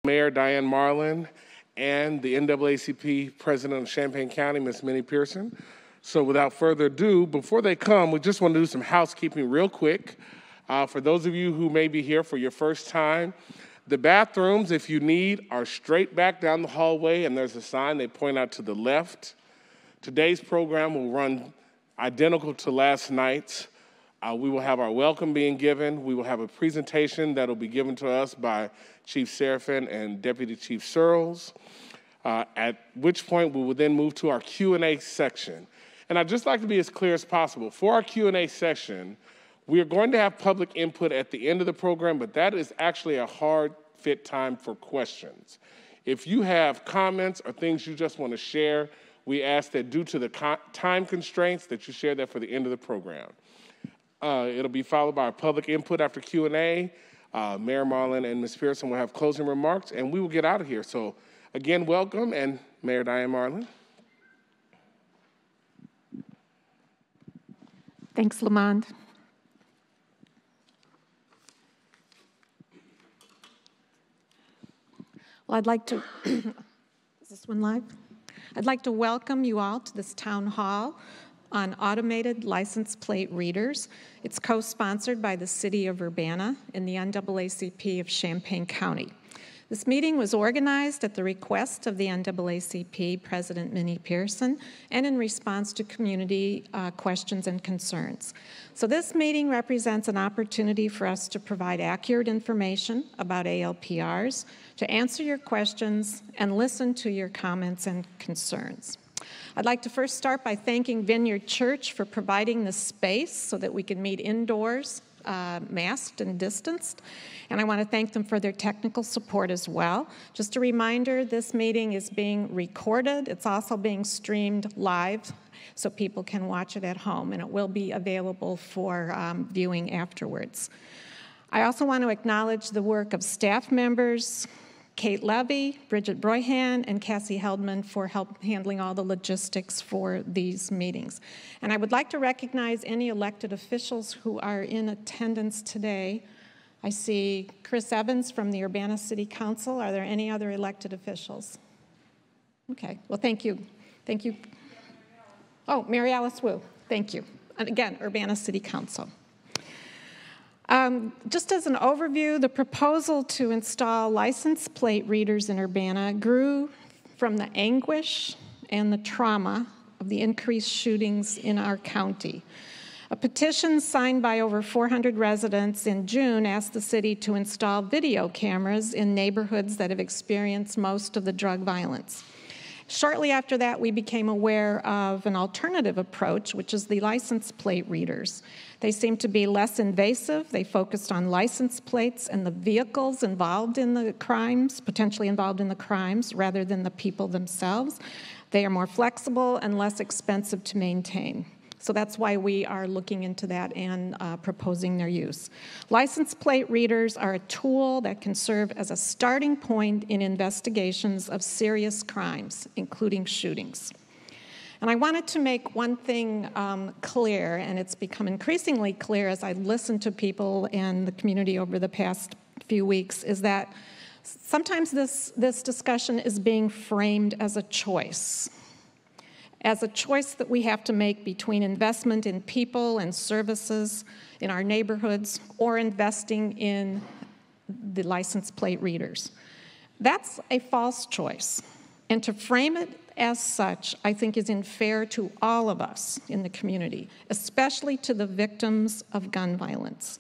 Mayor Diane Marlin and the NAACP President of Champaign County, Ms. Minnie Pearson. So without further ado, before they come, we just want to do some housekeeping real quick. For those of you who may be here for your first time, the bathrooms, if you need, are straight back down the hallway, and there's a sign they point out to the left. Today's program will run identical to last night's. We will have our welcome being given. We will have a presentation that will be given to us by Chief Serafin and Deputy Chief Searles, at which point we will then move to our Q&A section. And I'd just like to be as clear as possible. For our Q&A session, we are going to have public input at the end of the program, but that is actually a hard fit time for questions. If you have comments or things you just want to share, we ask that due to the time constraints that you share that for the end of the program. It'll be followed by a public input after Q&A. Mayor Marlin and Ms. Pearson will have closing remarks, and we will get out of here. So again, welcome, and Mayor Diane Marlin. Thanks, Lamond. Well, I'd like to, is this one live? I'd like to welcome you all to this town hall on automated license plate readers. It's co-sponsored by the City of Urbana and the NAACP of Champaign County. This meeting was organized at the request of the NAACP President Minnie Pearson and in response to community questions and concerns. So this meeting represents an opportunity for us to provide accurate information about ALPRs, to answer your questions, and listen to your comments and concerns. I'd like to first start by thanking Vineyard Church for providing the space so that we can meet indoors, masked and distanced. And I want to thank them for their technical support as well. Just a reminder, this meeting is being recorded. It's also being streamed live so people can watch it at home, and it will be available for viewing afterwards. I also want to acknowledge the work of staff members, Kate Levy, Bridget Broyhan, and Cassie Heldman for handling all the logistics for these meetings. And I would like to recognize any elected officials who are in attendance today. I see Chris Evans from the Urbana City Council. Are there any other elected officials? Okay, well, thank you. Thank you. Oh, Mary Alice Wu, thank you. And again, Urbana City Council. Just as an overview, the proposal to install license plate readers in Urbana grew from the anguish and the trauma of the increased shootings in our county. A petition signed by over 400 residents in June asked the city to install video cameras in neighborhoods that have experienced most of the drug violence. Shortly after that, we became aware of an alternative approach, which is the license plate readers. They seem to be less invasive. They focused on license plates and the vehicles involved in the crimes, potentially involved in the crimes, rather than the people themselves. They are more flexible and less expensive to maintain. So that's why we are looking into that and proposing their use. License plate readers are a tool that can serve as a starting point in investigations of serious crimes, including shootings. And I wanted to make one thing clear, and it's become increasingly clear as I listened to people and the community over the past few weeks, is that sometimes this discussion is being framed as a choice that we have to make between investment in people and services in our neighborhoods or investing in the license plate readers. That's a false choice. And to frame it as such, I think is unfair to all of us in the community, especially to the victims of gun violence.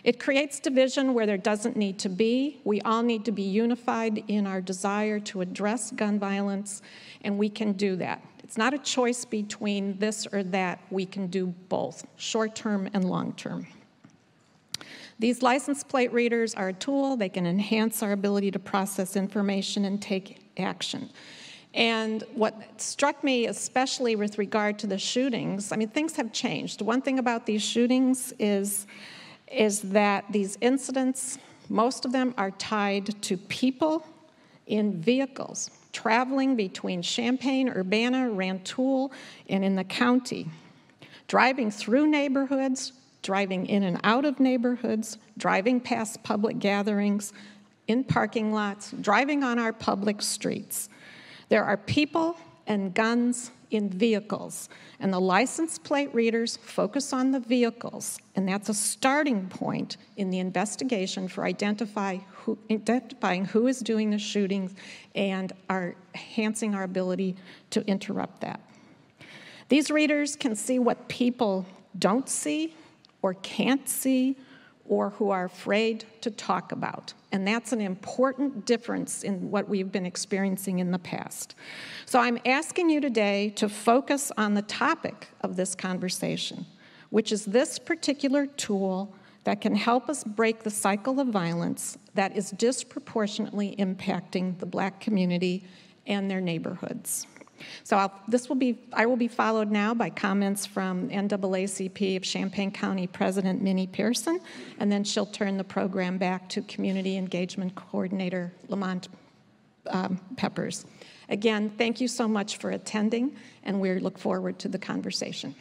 It creates division where there doesn't need to be. We all need to be unified in our desire to address gun violence, and we can do that. It's not a choice between this or that. We can do both, short-term and long-term. These license plate readers are a tool. They can enhance our ability to process information and take action. And what struck me, especially with regard to the shootings, I mean, things have changed. One thing about these shootings is that these incidents, most of them are tied to people in vehicles, traveling between Champaign, Urbana, Rantoul, and in the county, driving through neighborhoods, driving in and out of neighborhoods, driving past public gatherings, in parking lots, driving on our public streets. There are people and guns in vehicles, and the license plate readers focus on the vehicles, and that's a starting point in the investigation for identifying who is doing the shootings and enhancing our ability to interrupt that. These readers can see what people don't see or can't see or who are afraid to talk about. And that's an important difference in what we've been experiencing in the past. So I'm asking you today to focus on the topic of this conversation, which is this particular tool that can help us break the cycle of violence that is disproportionately impacting the Black community and their neighborhoods. So I will be followed now by comments from NAACP of Champaign County President Minnie Pearson, and then she'll turn the program back to Community Engagement Coordinator Lamont Peppers. Again, thank you so much for attending, and we look forward to the conversation.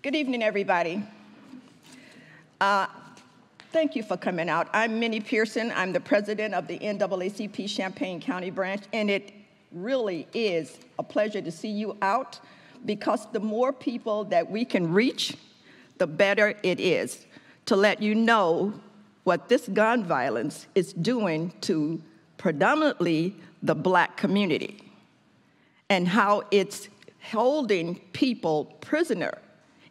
Good evening, everybody. Thank you for coming out. I'm Minnie Pearson. I'm the president of the NAACP Champaign County branch, and it really is a pleasure to see you out because the more people that we can reach, the better it is to let you know what this gun violence is doing to predominantly the Black community and how it's holding people prisoner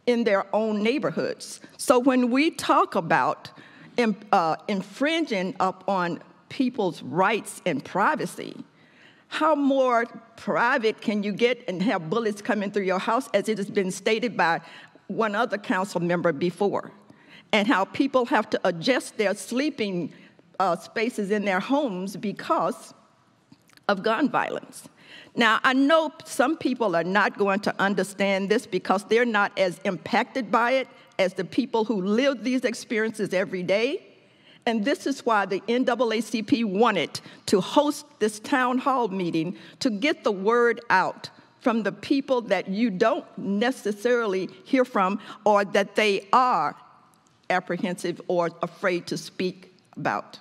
in their own neighborhoods. So when we talk about infringing upon people's rights and privacy, how more private can you get and have bullets coming through your house, as it has been stated by one other council member before, and how people have to adjust their sleeping spaces in their homes because of gun violence. Now, I know some people are not going to understand this because they're not as impacted by it as the people who live these experiences every day. And this is why the NAACP wanted to host this town hall meeting to get the word out from the people that you don't necessarily hear from or that they are apprehensive or afraid to speak about.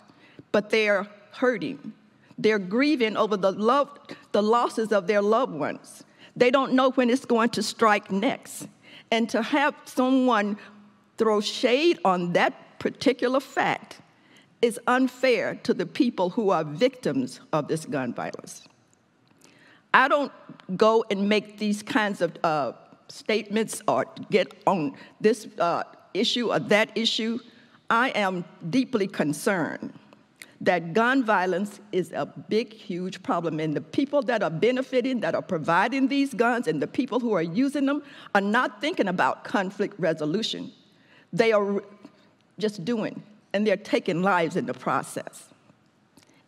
But they're hurting. They're grieving over the losses of their loved ones. They don't know when it's going to strike next. And to have someone throw shade on that particular fact is unfair to the people who are victims of this gun violence. I don't go and make these kinds of statements or get on this issue or that issue. I am deeply concerned that gun violence is a big, huge problem, and the people that are benefiting, that are providing these guns, and the people who are using them are not thinking about conflict resolution. They are just doing, and they're taking lives in the process.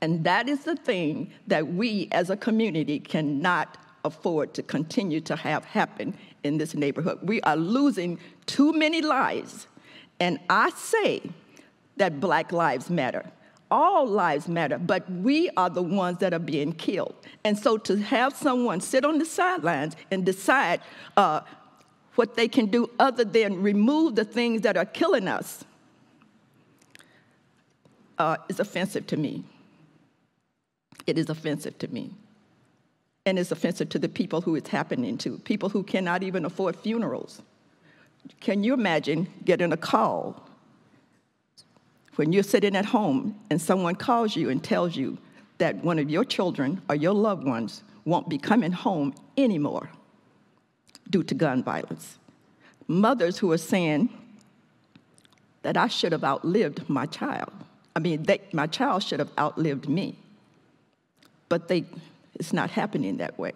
And that is the thing that we as a community cannot afford to continue to have happen in this neighborhood. We are losing too many lives, and I say that Black lives matter. All lives matter, but we are the ones that are being killed. And so to have someone sit on the sidelines and decide what they can do other than remove the things that are killing us is offensive to me. It is offensive to me. And it's offensive to the people who it's happening to, people who cannot even afford funerals. Can you imagine getting a call when you're sitting at home and someone calls you and tells you that one of your children or your loved ones won't be coming home anymore due to gun violence? Mothers who are saying that I should have outlived my child. My child should have outlived me. But it's not happening that way.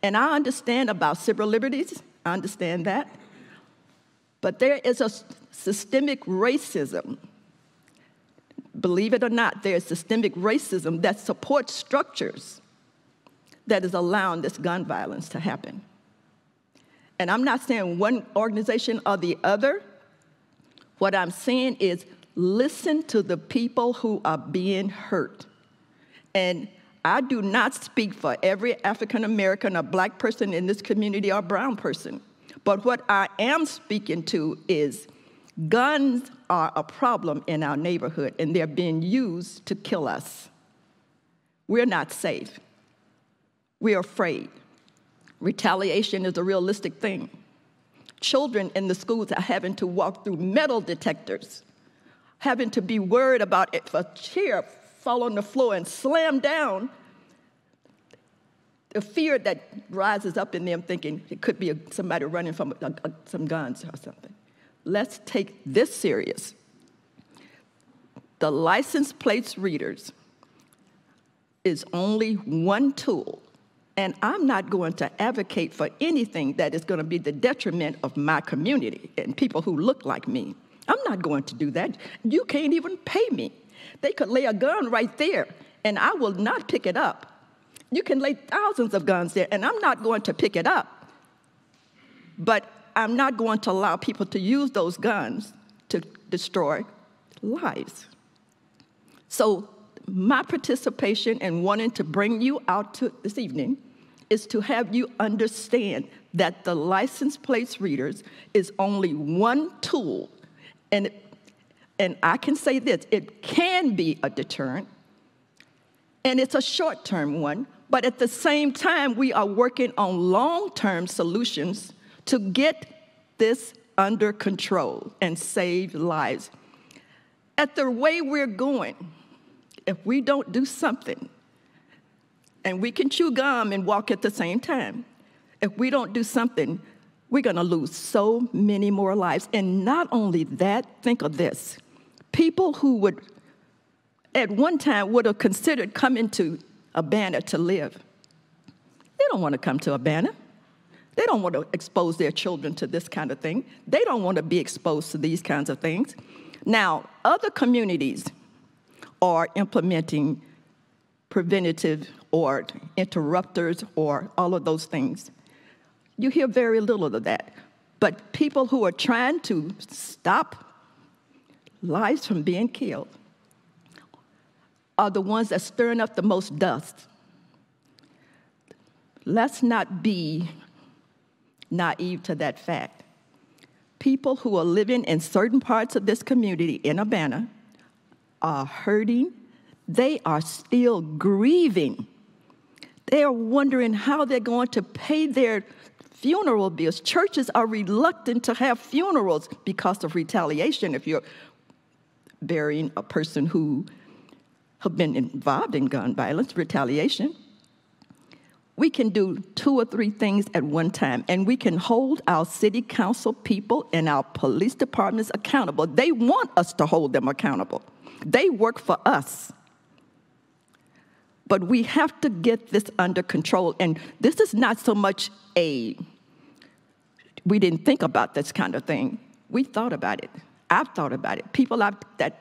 And I understand about civil liberties. I understand that. But there is a systemic racism. Believe it or not, there is systemic racism that supports structures that is allowing this gun violence to happen. And I'm not saying one organization or the other. What I'm saying is listen to the people who are being hurt. And I do not speak for every African American or black person in this community or brown person. But what I am speaking to is guns are a problem in our neighborhood, and they're being used to kill us. We're not safe. We're afraid. Retaliation is a realistic thing. Children in the schools are having to walk through metal detectors, having to be worried about if a chair fall on the floor and slam down, the fear that rises up in them thinking it could be somebody running from some guns or something. Let's take this serious. The license plates readers is only one tool, and I'm not going to advocate for anything that is going to be the detriment of my community and people who look like me. I'm not going to do that. You can't even pay me. They could lay a gun right there, and I will not pick it up. You can lay thousands of guns there, and I'm not going to pick it up. But I'm not going to allow people to use those guns to destroy lives. So my participation in wanting to bring you out this evening is to have you understand that the license plates readers is only one tool. And I can say this, it can be a deterrent, and it's a short-term one, but at the same time, we are working on long-term solutions to get this under control and save lives. At the way we're going, if we don't do something, and we can chew gum and walk at the same time, if we don't do something, we're going to lose so many more lives. And not only that, think of this. People who would, at one time, would have considered coming to Urbana to live. They don't want to come to Urbana. They don't want to expose their children to this kind of thing. They don't want to be exposed to these kinds of things. Now, other communities are implementing preventative or interrupters or all of those things. You hear very little of that. But people who are trying to stop lives from being killed are the ones that stirring up the most dust. Let's not be naive to that fact. People who are living in certain parts of this community in Urbana are hurting. They are still grieving. They are wondering how they're going to pay their funeral bills. Churches are reluctant to have funerals because of retaliation if you're burying a person who have been involved in gun violence, retaliation. We can do 2 or 3 things at one time, and we can hold our city council people and our police departments accountable. They want us to hold them accountable. They work for us. But we have to get this under control, and this is not so much we didn't think about this kind of thing. We thought about it. I've thought about it.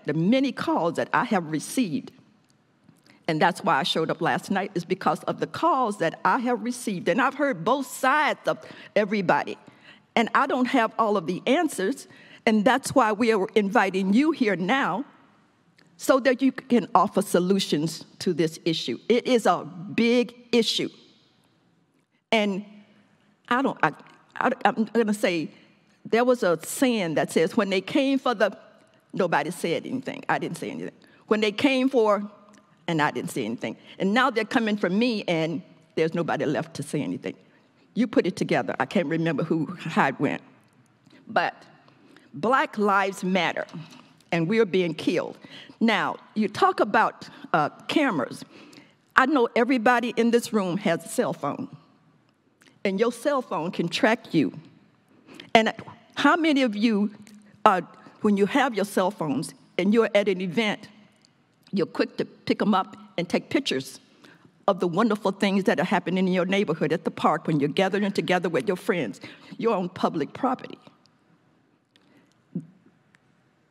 The many calls that I have received, and that's why I showed up last night, is because of the calls that I have received. And I've heard both sides of everybody. And I don't have all of the answers. And that's why we are inviting you here now so that you can offer solutions to this issue. It is a big issue. And I'm going to say, there was a saying that says, when they came for nobody said anything. I didn't say anything. When they came for, and I didn't say anything. And now they're coming for me, and there's nobody left to say anything. You put it together. I can't remember how it went. But Black Lives Matter, and we're being killed. Now, you talk about cameras. I know everybody in this room has a cell phone, and your cell phone can track you. And how many of you, when you have your cell phones and you're at an event, you're quick to pick them up and take pictures of the wonderful things that are happening in your neighborhood at the park when you're gathering together with your friends? You're on public property.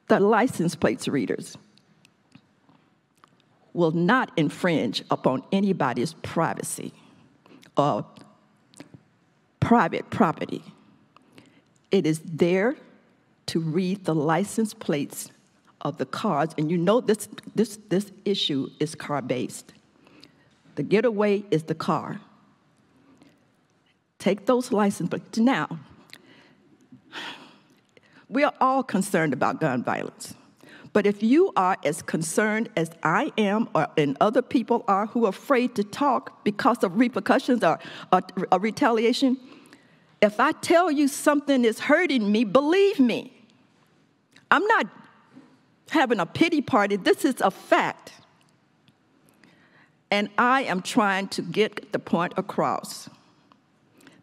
The license plates readers will not infringe upon anybody's privacy or private property. It is there to read the license plates of the cars, and you know this issue is car-based. The getaway is the car. Take those license plates. Now, we are all concerned about gun violence. But if you are as concerned as I am and other people are who are afraid to talk because of repercussions or retaliation, if I tell you something is hurting me, believe me. I'm not having a pity party. This is a fact. And I am trying to get the point across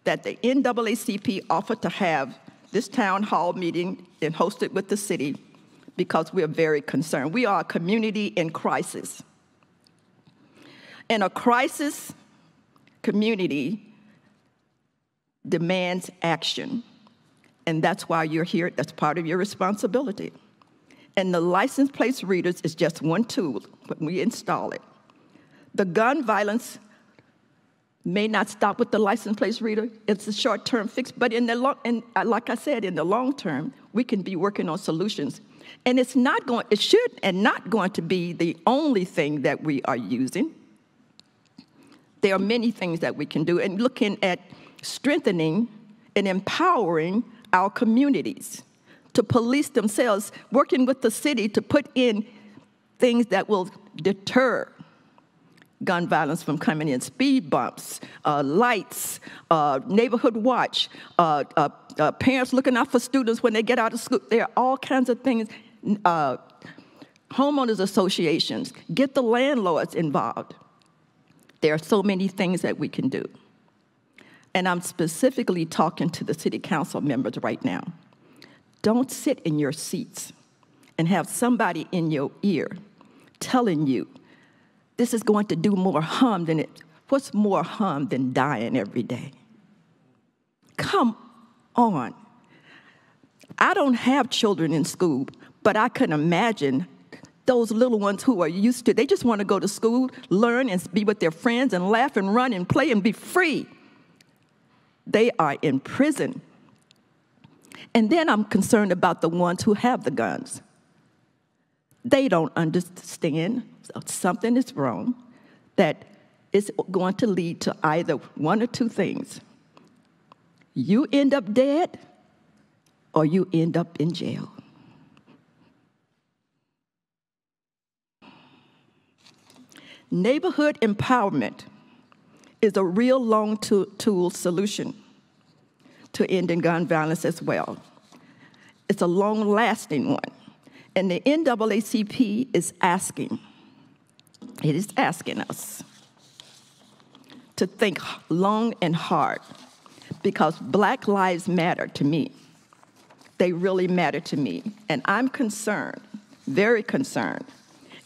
that the NAACP offered to have this town hall meeting and host it with the city because we're very concerned. We are a community in crisis. And a crisis community demands action. And that's why you're here. That's part of your responsibility. And the license plate readers is just one tool when we install it. The gun violence may not stop with the license plate reader. It's a short-term fix, but like I said, in the long term, we can be working on solutions. And it should and not going to be the only thing that we are using. There are many things that we can do, and looking at strengthening and empowering our communities to police themselves, working with the city to put in things that will deter gun violence from coming in. Speed bumps, lights, neighborhood watch, parents looking out for students when they get out of school. There are all kinds of things. Homeowners associations, get the landlords involved. There are so many things that we can do. And I'm specifically talking to the city council members right now. Don't sit in your seats and have somebody in your ear telling you this is going to do more harm than it. What's more harm than dying every day? Come on. I don't have children in school, but I can imagine those little ones who are used to, they just want to go to school, learn, and be with their friends, and laugh and run and play and be free. They are in prison. And then I'm concerned about the ones who have the guns. They don't understand something is wrong, that is going to lead to either one or two things. You end up dead, or you end up in jail. Neighborhood empowerment is a real long-tool solution to ending gun violence as well. It's a long-lasting one. And the NAACP is asking us to think long and hard, because Black lives matter to me. They really matter to me. And I'm concerned, very concerned,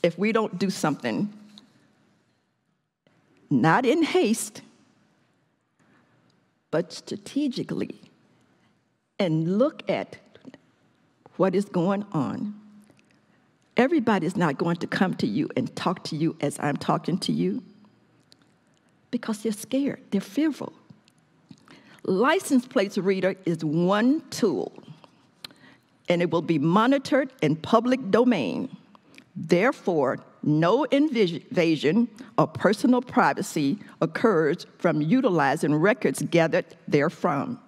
if we don't do something, not in haste, but strategically, and look at what is going on. Everybody's not going to come to you and talk to you as I'm talking to you because they're scared, they're fearful. License plate reader is one tool, and it will be monitored in public domain. Therefore, no invasion of personal privacy occurs from utilizing records gathered therefrom.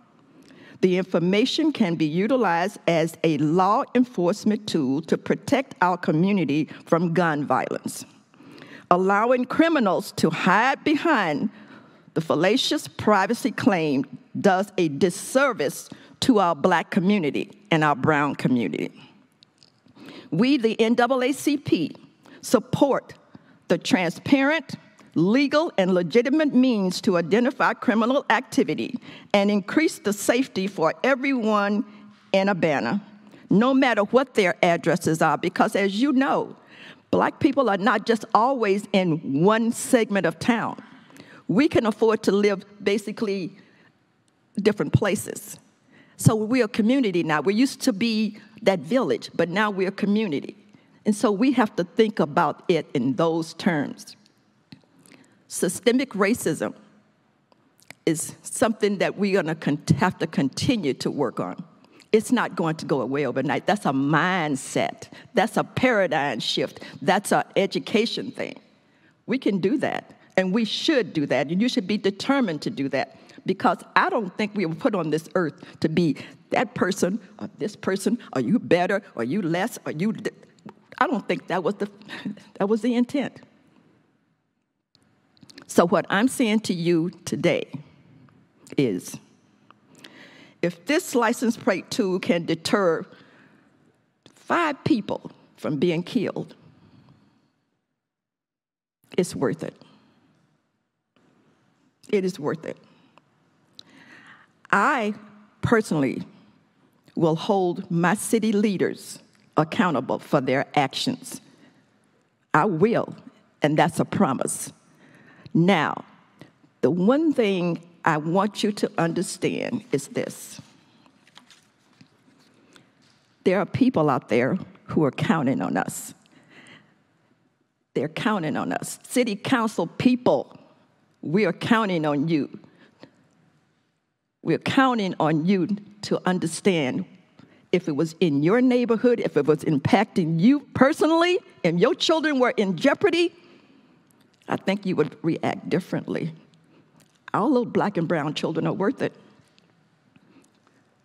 The information can be utilized as a law enforcement tool to protect our community from gun violence. Allowing criminals to hide behind the fallacious privacy claim does a disservice to our Black community and our brown community. We, the NAACP, support the transparent, legal, and legitimate means to identify criminal activity and increase the safety for everyone in Urbana, no matter what their addresses are, because as you know, Black people are not just always in one segment of town. We can afford to live basically different places. So we're a community now. We used to be that village, but now we're a community. And so we have to think about it in those terms. Systemic racism is something that we're going to have to continue to work on. It's not going to go away overnight. That's a mindset. That's a paradigm shift. That's an education thing. We can do that. And we should do that, and you should be determined to do that, because I don't think we were put on this earth to be that person or this person, or you better, or you less, or you. I don't think that was the intent. So what I'm saying to you today is, if this license plate tool can deter 5 people from being killed, it's worth it. It is worth it. I personally will hold my city leaders accountable for their actions. I will, and that's a promise. Now, the one thing I want you to understand is this. There are people out there who are counting on us. They're counting on us. City council people, we are counting on you. We're counting on you to understand if it was in your neighborhood, if it was impacting you personally, and your children were in jeopardy, I think you would react differently. Our little black and brown children are worth it.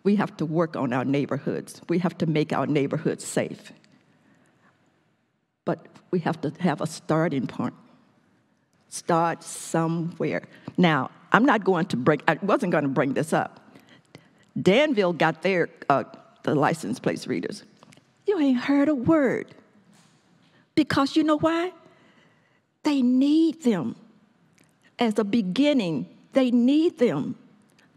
We have to work on our neighborhoods. We have to make our neighborhoods safe. But we have to have a starting point. Start somewhere. Now, I wasn't going to bring this up. Danville got their the license plate readers. You ain't heard a word. Because you know why? They need them. As a beginning, they need them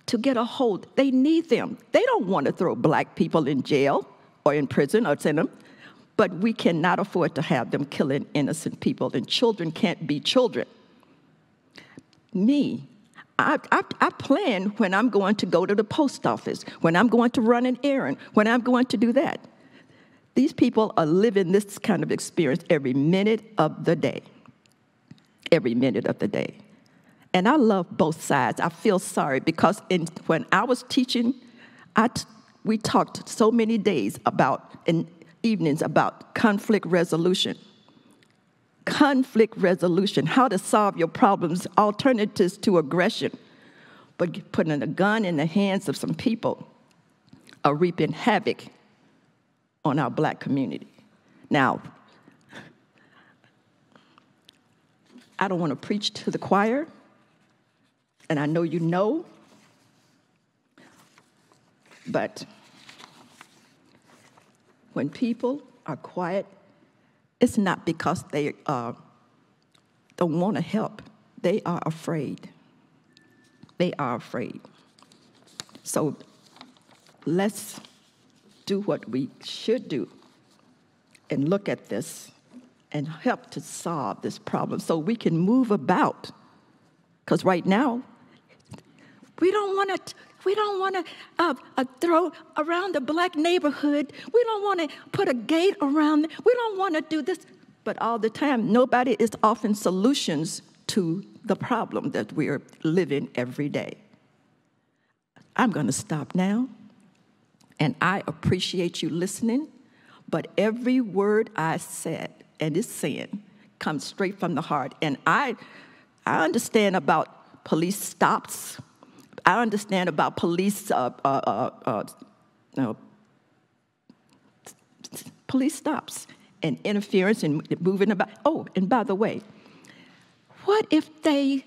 to get a hold. They need them. They don't want to throw black people in jail or in prison or send them, but we cannot afford to have them killing innocent people, and children can't be children. I plan when I'm going to go to the post office, when I'm going to run an errand, when I'm going to do that. These people are living this kind of experience every minute of the day. Every minute of the day. And I love both sides. I feel sorry because when I was teaching, we talked so many days in evenings about conflict resolution. Conflict resolution, how to solve your problems, alternatives to aggression. But putting a gun in the hands of some people are reaping havoc on our black community. Now, I don't want to preach to the choir, and I know you know, but when people are quiet, it's not because they don't want to help. They are afraid. They are afraid. So let's do what we should do and look at this and help to solve this problem so we can move about. Because right now, we don't want to throw around the black neighborhood. We don't want to put a gate around it. We don't want to do this. But all the time, nobody is offering solutions to the problem that we are living every day. I'm going to stop now, and I appreciate you listening, but every word I said and is saying comes straight from the heart. And I understand about police stops. I understand about police police stops and interference and moving about. Oh, and by the way, what if the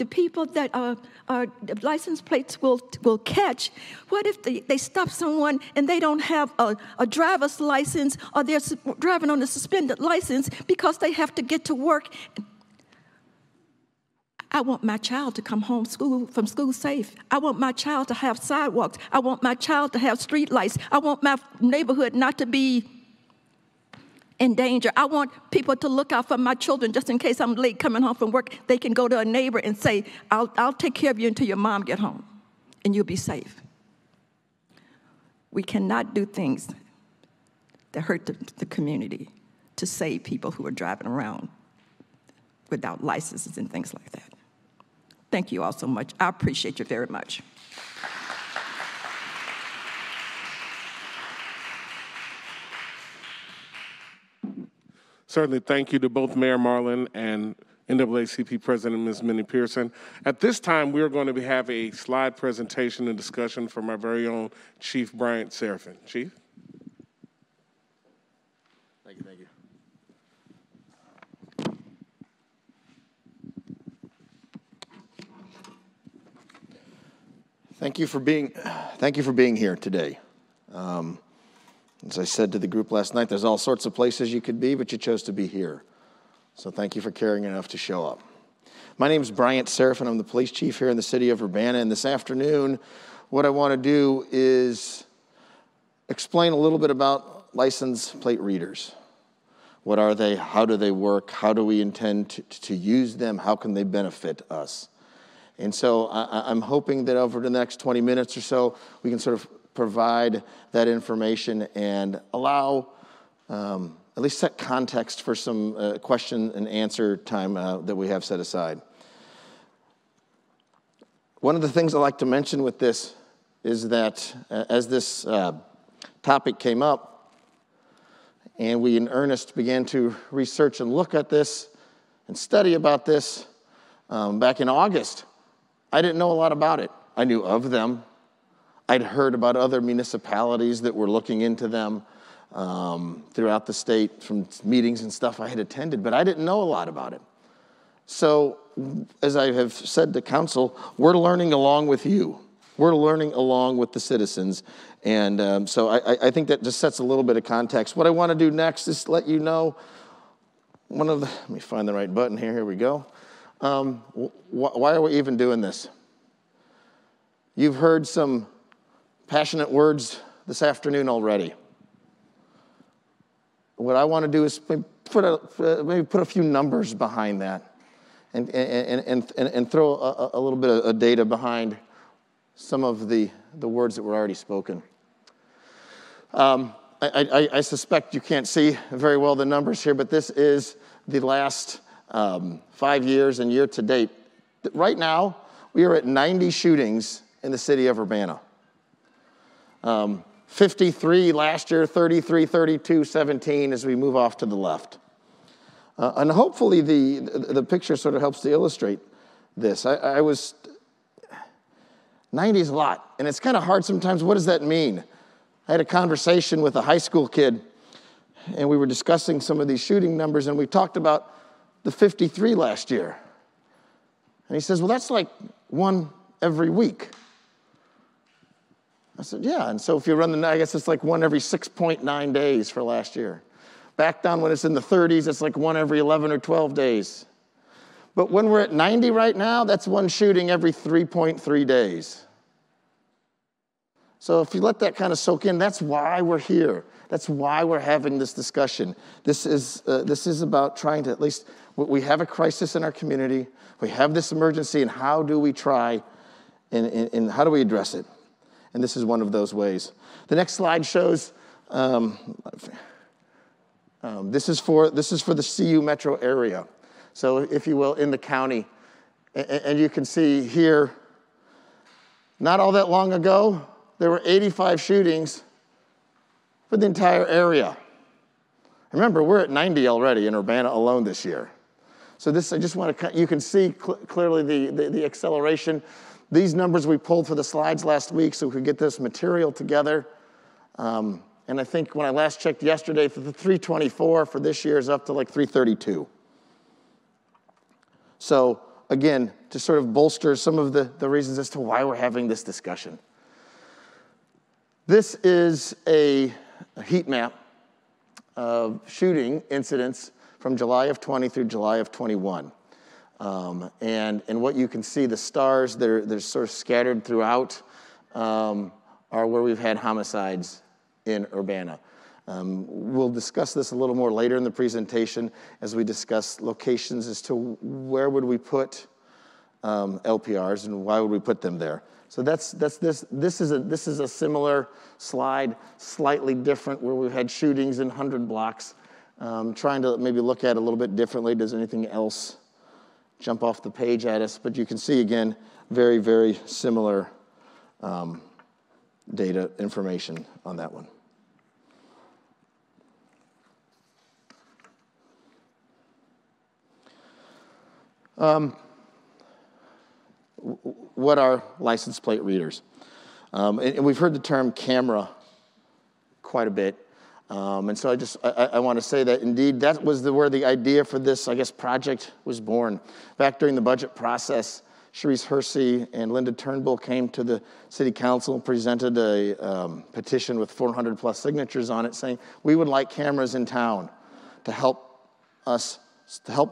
people that the license plates will catch, what if they stop someone and they don't have a driver's license, or they're driving on a suspended license because they have to get to work? I want my child to come home from school safe. I want my child to have sidewalks. I want my child to have street lights. I want my neighborhood not to be in danger. I want people to look out for my children just in case I'm late coming home from work. They can go to a neighbor and say, I'll take care of you until your mom get home, and you'll be safe. We cannot do things that hurt the community to save people who are driving around without licenses and things like that. Thank you all so much. I appreciate you very much. Certainly, thank you to both Mayor Marlin and NAACP President, Ms. Minnie Pearson. At this time, we're going to have a slide presentation and discussion from our very own Chief Bryant Seraphin. Chief? Thank you, thank you. Thank you for being here today. As I said to the group last night, there's all sorts of places you could be, but you chose to be here. So thank you for caring enough to show up. My name is Bryant Seraphin. I'm the police chief here in the city of Urbana. And this afternoon, what I want to do is explain a little bit about license plate readers. What are they? How do they work? How do we intend to use them? How can they benefit us? And so I'm hoping that over the next 20 minutes or so, we can sort of provide that information and allow, at least set context for some question and answer time that we have set aside. One of the things I like to mention with this is that as this topic came up, and we in earnest began to research and look at this and study about this back in August, I didn't know a lot about it. I knew of them. I'd heard about other municipalities that were looking into them throughout the state from meetings and stuff I had attended, but I didn't know a lot about it. So, as I have said to council, we're learning along with you. We're learning along with the citizens. And so I think that just sets a little bit of context. What I want to do next is let you know let me find the right button here. Here we go. Why are we even doing this? You've heard some passionate words this afternoon already. What I want to do is maybe put a few numbers behind that and throw a little bit of data behind some of the words that were already spoken. I suspect you can't see very well the numbers here, but this is the last 5 years and year to date. Right now, we are at 90 shootings in the city of Urbana. 53 last year, 33, 32, 17 as we move off to the left. And hopefully the picture sort of helps to illustrate this. 90 is a lot, and it's kind of hard sometimes. What does that mean? I had a conversation with a high school kid, and we were discussing some of these shooting numbers, and we talked about the 53 last year. And he says, well, that's like one every week. I said, yeah, and so if you run I guess it's like one every 6.9 days for last year. Back down when it's in the 30s, it's like one every 11 or 12 days. But when we're at 90 right now, that's one shooting every 3.3 days. So if you let that kind of soak in, that's why we're here. That's why we're having this discussion. This is about trying to at least, we have a crisis in our community. We have this emergency, and how do we try and how do we address it? And this is one of those ways. The next slide shows, this is for the CU metro area. So if you will, in the county. And you can see here, not all that long ago, there were 85 shootings for the entire area. Remember, we're at 90 already in Urbana alone this year. So this, I just want to, you can see clearly the acceleration. These numbers we pulled for the slides last week so we could get this material together. And I think when I last checked yesterday, for the 324 for this year is up to like 332. So again, to sort of bolster some of the reasons as to why we're having this discussion. This is a heat map of shooting incidents from July of 20 through July of 21. And what you can see, the stars, they're sort of scattered throughout, are where we've had homicides in Urbana. We'll discuss this a little more later in the presentation as we discuss locations as to where would we put LPRs and why would we put them there. So this is a similar slide, slightly different, where we've had shootings in 100 blocks. Trying to maybe look at it a little bit differently. Does anything else jump off the page at us? But you can see, again, very, very similar data information on that one. What are license plate readers? And we've heard the term camera quite a bit. And so I want to say that indeed that was where the idea for this, I guess, project was born. Back during the budget process, Sharice Hersey and Linda Turnbull came to the city council and presented a petition with 400 plus signatures on it saying, we would like cameras in town to help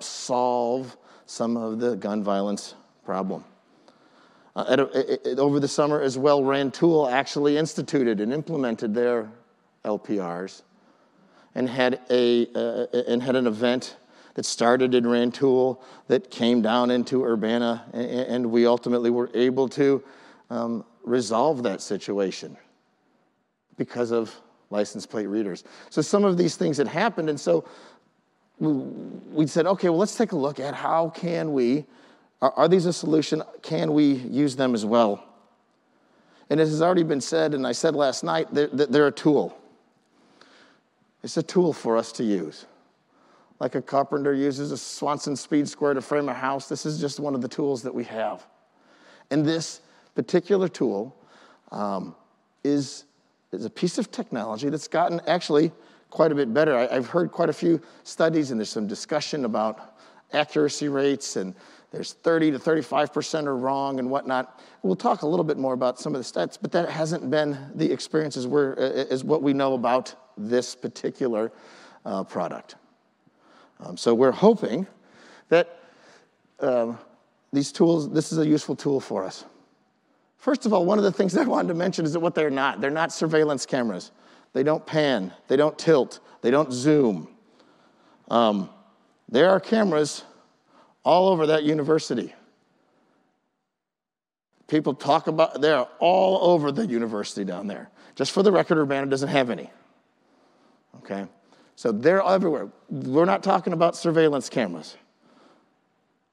solve some of the gun violence problem. Over the summer as well, Rantoul actually instituted and implemented their ALPRs and had an event that started in Rantoul that came down into Urbana, and we ultimately were able to resolve that situation because of license plate readers. So some of these things had happened, and so we said, okay, well, let's take a look at how can we, are these a solution? Can we use them as well? And it has already been said, and I said last night, they're a tool. It's a tool for us to use. Like a carpenter uses a Swanson speed square to frame a house, this is just one of the tools that we have. And this particular tool is a piece of technology that's gotten actually quite a bit better. I've heard quite a few studies, and there's some discussion about accuracy rates, and there's 30 to 35% are wrong and whatnot. We'll talk a little bit more about some of the stats, but that hasn't been the experience as what we know about this particular product. So we're hoping that these tools, this is a useful tool for us. First of all, one of the things that I wanted to mention is that what they're not. They're not surveillance cameras. They don't pan, they don't tilt, they don't zoom. There are cameras all over that university. People talk about, they're all over the university down there. Just for the record, Urbana doesn't have any. Okay? So they're everywhere. We're not talking about surveillance cameras.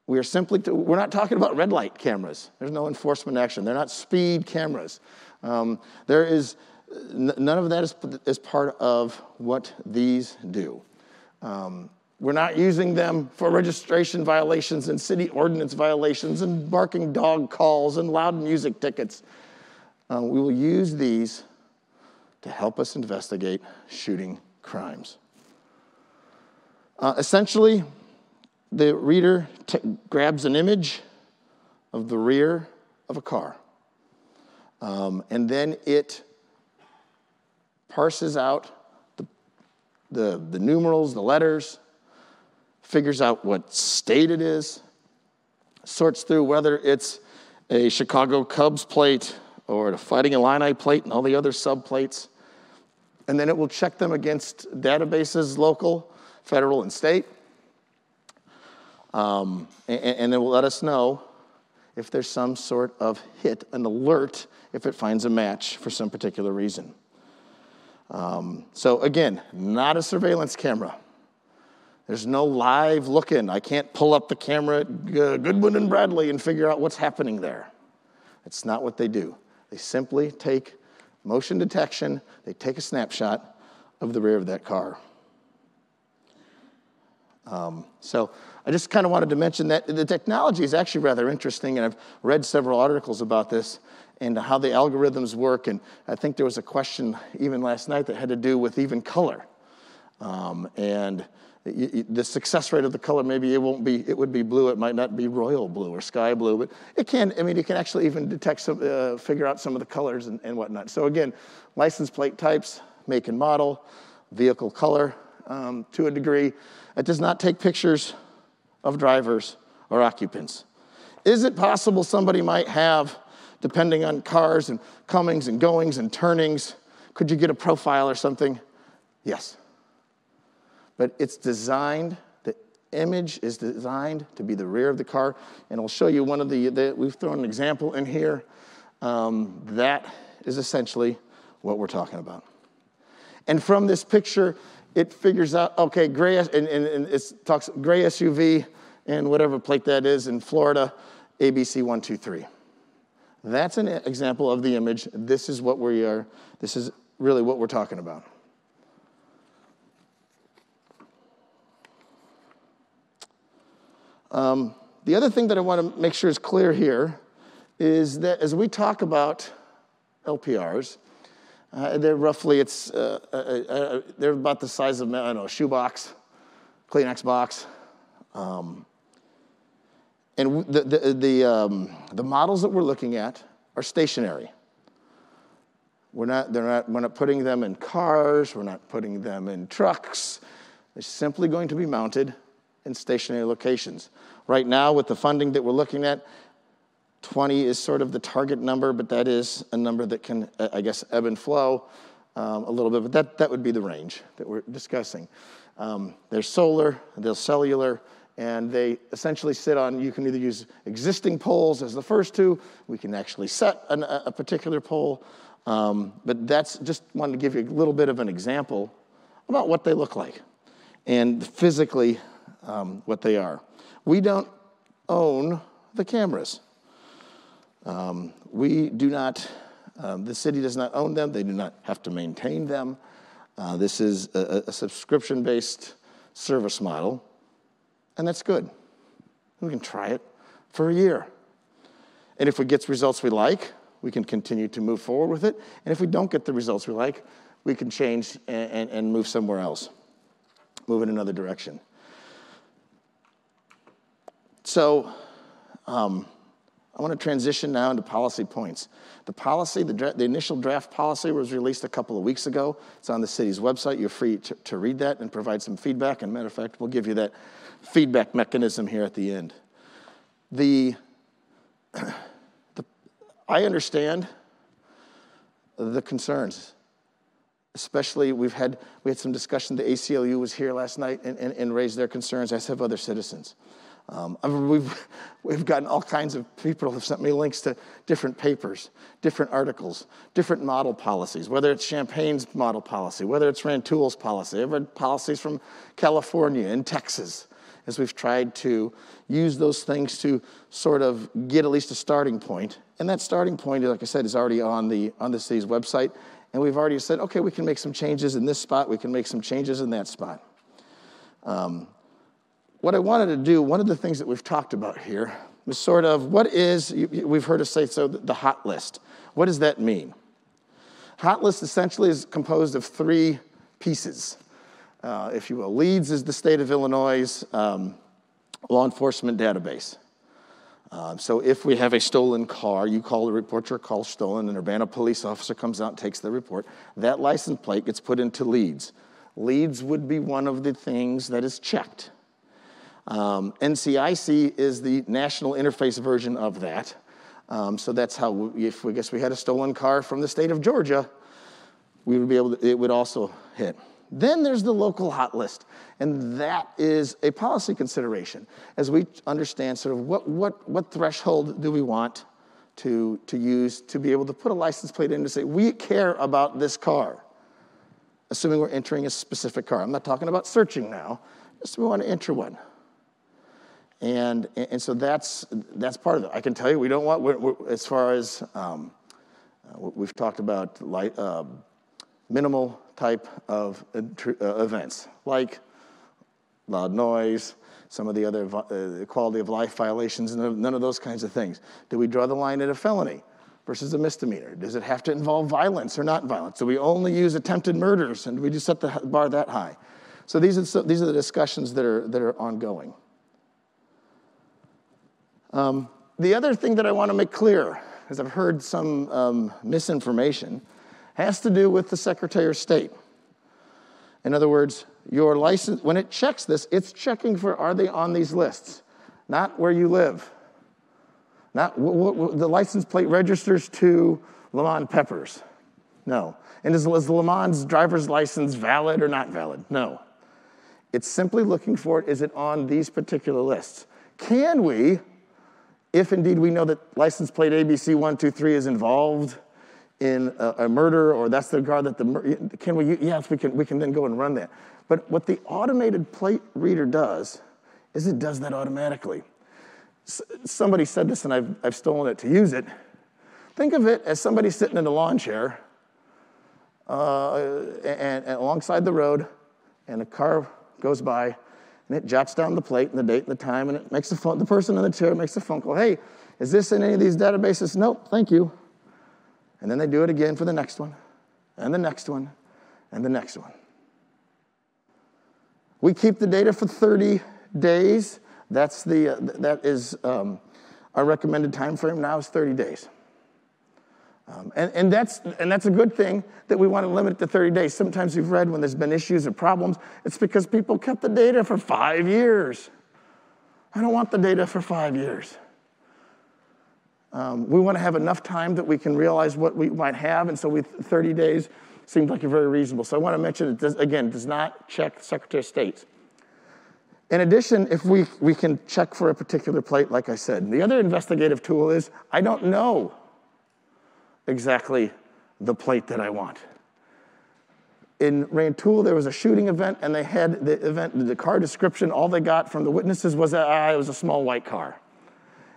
We're not talking about red light cameras. There's no enforcement action. They're not speed cameras. None of that is part of what these do. We're not using them for registration violations and city ordinance violations and barking dog calls and loud music tickets. We will use these to help us investigate shooting crimes. Essentially, the reader grabs an image of the rear of a car, and then it parses out the numerals, the letters, figures out what state it is, sorts through whether it's a Chicago Cubs plate or a Fighting Illini plate and all the other subplates, and then it will check them against databases, local, federal, and state, and it will let us know if there's some sort of hit, an alert, if it finds a match for some particular reason. So again, not a surveillance camera. There's no live look-in. I can't pull up the camera at Goodwin and Bradley and figure out what's happening there. It's not what they do. They simply take motion detection, they take a snapshot of the rear of that car. So I just kind of wanted to mention that the technology is actually rather interesting, and I've read several articles about this and how the algorithms work, and I think there was a question even last night that had to do with even color. And the success rate of the color, maybe it would be blue, it might not be royal blue or sky blue, but it can actually even detect figure out some of the colors and whatnot. So again, license plate types, make and model, vehicle color to a degree. It does not take pictures of drivers or occupants. Is it possible somebody might have, depending on cars and comings and goings and turnings, could you get a profile or something? Yes. But it's designed, the image is designed to be the rear of the car. And I'll show you one of we've thrown an example in here. That is essentially what we're talking about. And from this picture, it figures out, okay, gray, and it talks gray SUV and whatever plate that is in Florida, ABC 123. That's an example of the image. This is really what we're talking about. The other thing that I want to make sure is clear here is that as we talk about LPRs, they're roughly, they're about the size of, I don't know, a shoebox, Kleenex box. And the models that we're looking at are stationary. We're not putting them in cars, we're not putting them in trucks. They're simply going to be mounted in stationary locations. Right now, with the funding that we're looking at, 20 is sort of the target number, but that is a number that can, I guess, ebb and flow a little bit, but that would be the range that we're discussing. They're solar, they're cellular, and they essentially sit on, you can either use existing poles as the first two, we can actually set a particular pole, but that's just wanted to give you a little bit of an example about what they look like and physically what they are. We don't own the cameras. We do not, the city does not own them. They do not have to maintain them. This is a subscription-based service model, and that's good. We can try it for a year. And if we get results we like, we can continue to move forward with it. And if we don't get the results we like, we can change and move somewhere else, move in another direction. So I want to transition now into policy points. The policy, the initial draft policy was released a couple of weeks ago. It's on the city's website. You're free to read that and provide some feedback. And matter of fact, we'll give you that feedback mechanism here at the end. I understand the concerns. Especially, we had some discussion. The ACLU was here last night and raised their concerns, as have other citizens. We've gotten all kinds of people have sent me links to different papers, different articles, different model policies, whether it's Champaign's model policy, whether it's Rantoul's policy. I've read policies from California and Texas, as we've tried to use those things to sort of get at least a starting point. And that starting point, like I said, is already on the city's website. And we've already said, okay, we can make some changes in this spot, we can make some changes in that spot. What I wanted to do, one of the things that we've talked about here was sort of we've heard us say, so the hot list. What does that mean? Hot list essentially is composed of three pieces, if you will. LEADS is the state of Illinois' law enforcement database. So if we have a stolen car, you call the report your car stolen, an Urbana police officer comes out and takes the report. That license plate gets put into LEADS. LEADS would be one of the things that is checked. NCIC is the national interface version of that. So that's how, if we had a stolen car from the state of Georgia, we would be able to, it would also hit. Then there's the local hot list, and that is a policy consideration as we understand sort of what threshold do we want to use to be able to put a license plate in to say, we care about this car, assuming we're entering a specific car. I'm not talking about searching now, just we want to enter one. And so that's part of it. I can tell you we don't want, as far as we've talked about minimal type of events, like loud noise, some of the other quality of life violations, none of those kinds of things. Do we draw the line at a felony versus a misdemeanor? Does it have to involve violence or not violence? Do we only use attempted murders, and do we just set the bar that high? So these are the discussions that are ongoing. The other thing that I want to make clear, because I've heard some misinformation, has to do with the Secretary of State. In other words, your license, when it checks this, it's checking for, are they on these lists? Not where you live. Not the license plate registers to Lamont Peppers. No. And is Lamont's driver's license valid or not valid? No. It's simply looking for it, is it on these particular lists? Can we, if indeed we know that license plate ABC123 is involved in a murder, or that's the car that can we? Yes, we can then go and run that. But what the automated plate reader does is it does that automatically. Somebody said this, and I've stolen it to use it. Think of it as somebody sitting in a lawn chair and alongside the road, and a car goes by, and it jots down the plate and the date and the time, and it makes the person in the chair makes a phone call. Hey, is this in any of these databases? Nope, thank you. And then they do it again for the next one, and the next one, and the next one. We keep the data for 30 days. That is our recommended time frame now is 30 days. And that's a good thing that we want to limit it to 30 days. Sometimes you've read when there's been issues or problems, it's because people kept the data for 5 years. I don't want the data for 5 years. We want to have enough time that we can realize what we might have, and so 30 days seems like a very reasonable. So I want to mention it does not check Secretary of State. In addition, if we can check for a particular plate, like I said. The other investigative tool is, I don't know exactly the plate that I want. In Rantoul, there was a shooting event, and they had the car description. All they got from the witnesses was that it was a small white car.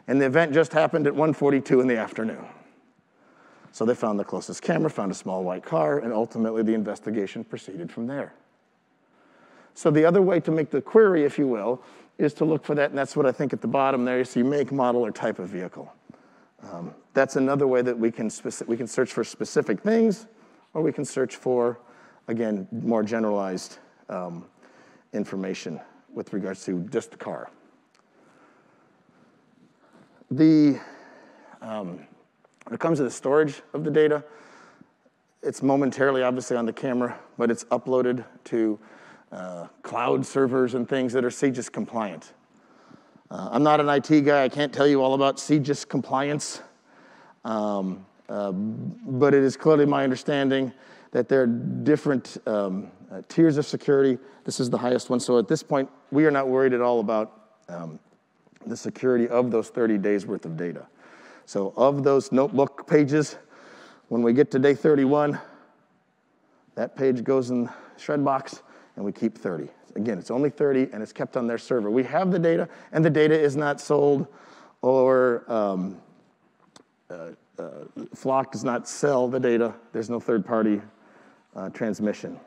And the event just happened at 1:42 in the afternoon. So they found the closest camera, found a small white car, and ultimately the investigation proceeded from there. So the other way to make the query, if you will, is to look for that, and that's what I think at the bottom there. You see make, model, or type of vehicle. That's another way that we can search for specific things, or we can search for, again, more generalized information with regards to just the car. When it comes to the storage of the data, it's momentarily, obviously, on the camera, but it's uploaded to cloud servers and things that are CJIS compliant. I'm not an IT guy. I can't tell you all about CJIS compliance, but it is clearly my understanding that there are different tiers of security. This is the highest one. So at this point, we are not worried at all about the security of those 30 days worth of data. So of those notebook pages, when we get to day 31, that page goes in the shred box, and we keep 30. Again, it's only 30, and it's kept on their server. We have the data, and the data is not sold, or Flock does not sell the data. There's no third-party transmission.